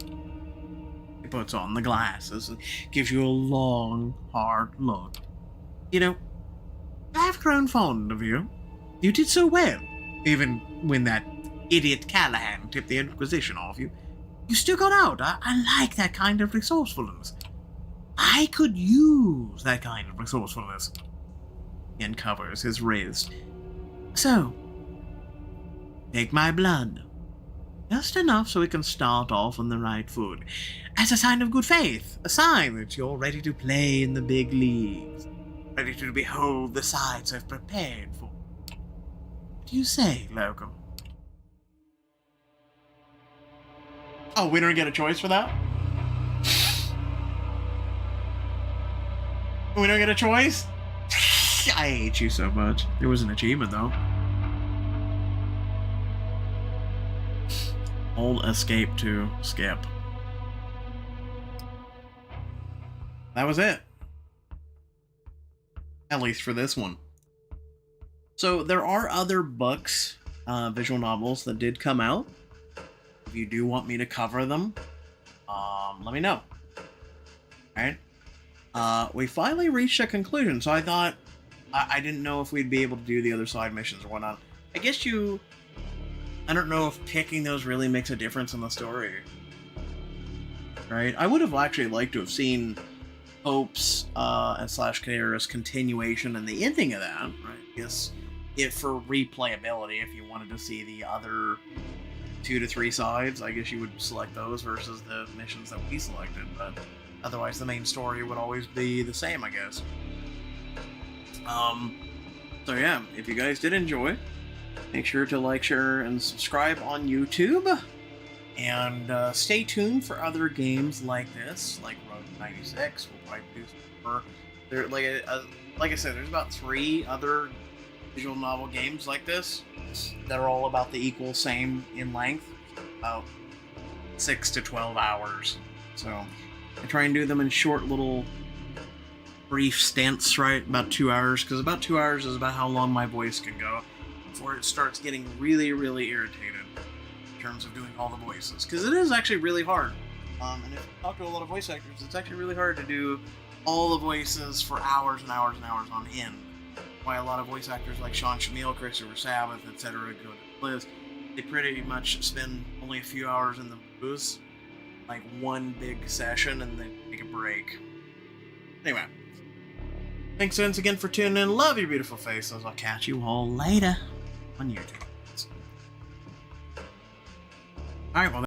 He puts on the glasses and gives you a long, hard look. You know, I've grown fond of you. You did so well, even when that idiot Callahan tipped the Inquisition off you. You still got out. I like that kind of resourcefulness. I could use that kind of resourcefulness. He uncovers his wrist. So, take my blood. Just enough so we can start off on the right foot. As a sign of good faith. A sign that you're ready to play in the big leagues. Ready to behold the sights I've prepared for. What do you say, Loco? Oh, we don't get a choice for that? We don't get a choice? I hate you so much. There was an achievement, though. Hold escape to skip. That was it. At least for this one. So there are other books, visual novels that did come out. If you do want me to cover them, let me know. Alright? We finally reached a conclusion, so I thought, I didn't know if we'd be able to do the other side missions or whatnot. I guess I don't know if picking those really makes a difference in the story. Right? I would have actually liked to have seen Hope's, and / Kara's continuation and the ending of that, right? I guess, if for replayability, if you wanted to see the other 2 to 3 sides, I guess you would select those versus the missions that we selected, but otherwise the main story would always be the same, I guess. So yeah, if you guys did enjoy, make sure to like, share, and subscribe on YouTube, and stay tuned for other games like this, like Road 96. We'll probably do some more. There, like I said, there's about 3 other visual novel games like this that are all about the equal same in length, about 6 to 12 hours. So I try and do them in short little brief stints, right? About 2 hours, because about 2 hours is about how long my voice can go before it starts getting really, really irritated in terms of doing all the voices. Because it is actually really hard. And if you talk to a lot of voice actors, it's actually really hard to do all the voices for hours and hours and hours on end. Why a lot of voice actors like Sean Shamil, Christopher Sabbath, etc. go to Liz, they pretty much spend only a few hours in the booth, like one big session, and then take a break. Anyway, thanks once again for tuning in. Love your beautiful faces. I'll catch you all later on YouTube. Alright, well,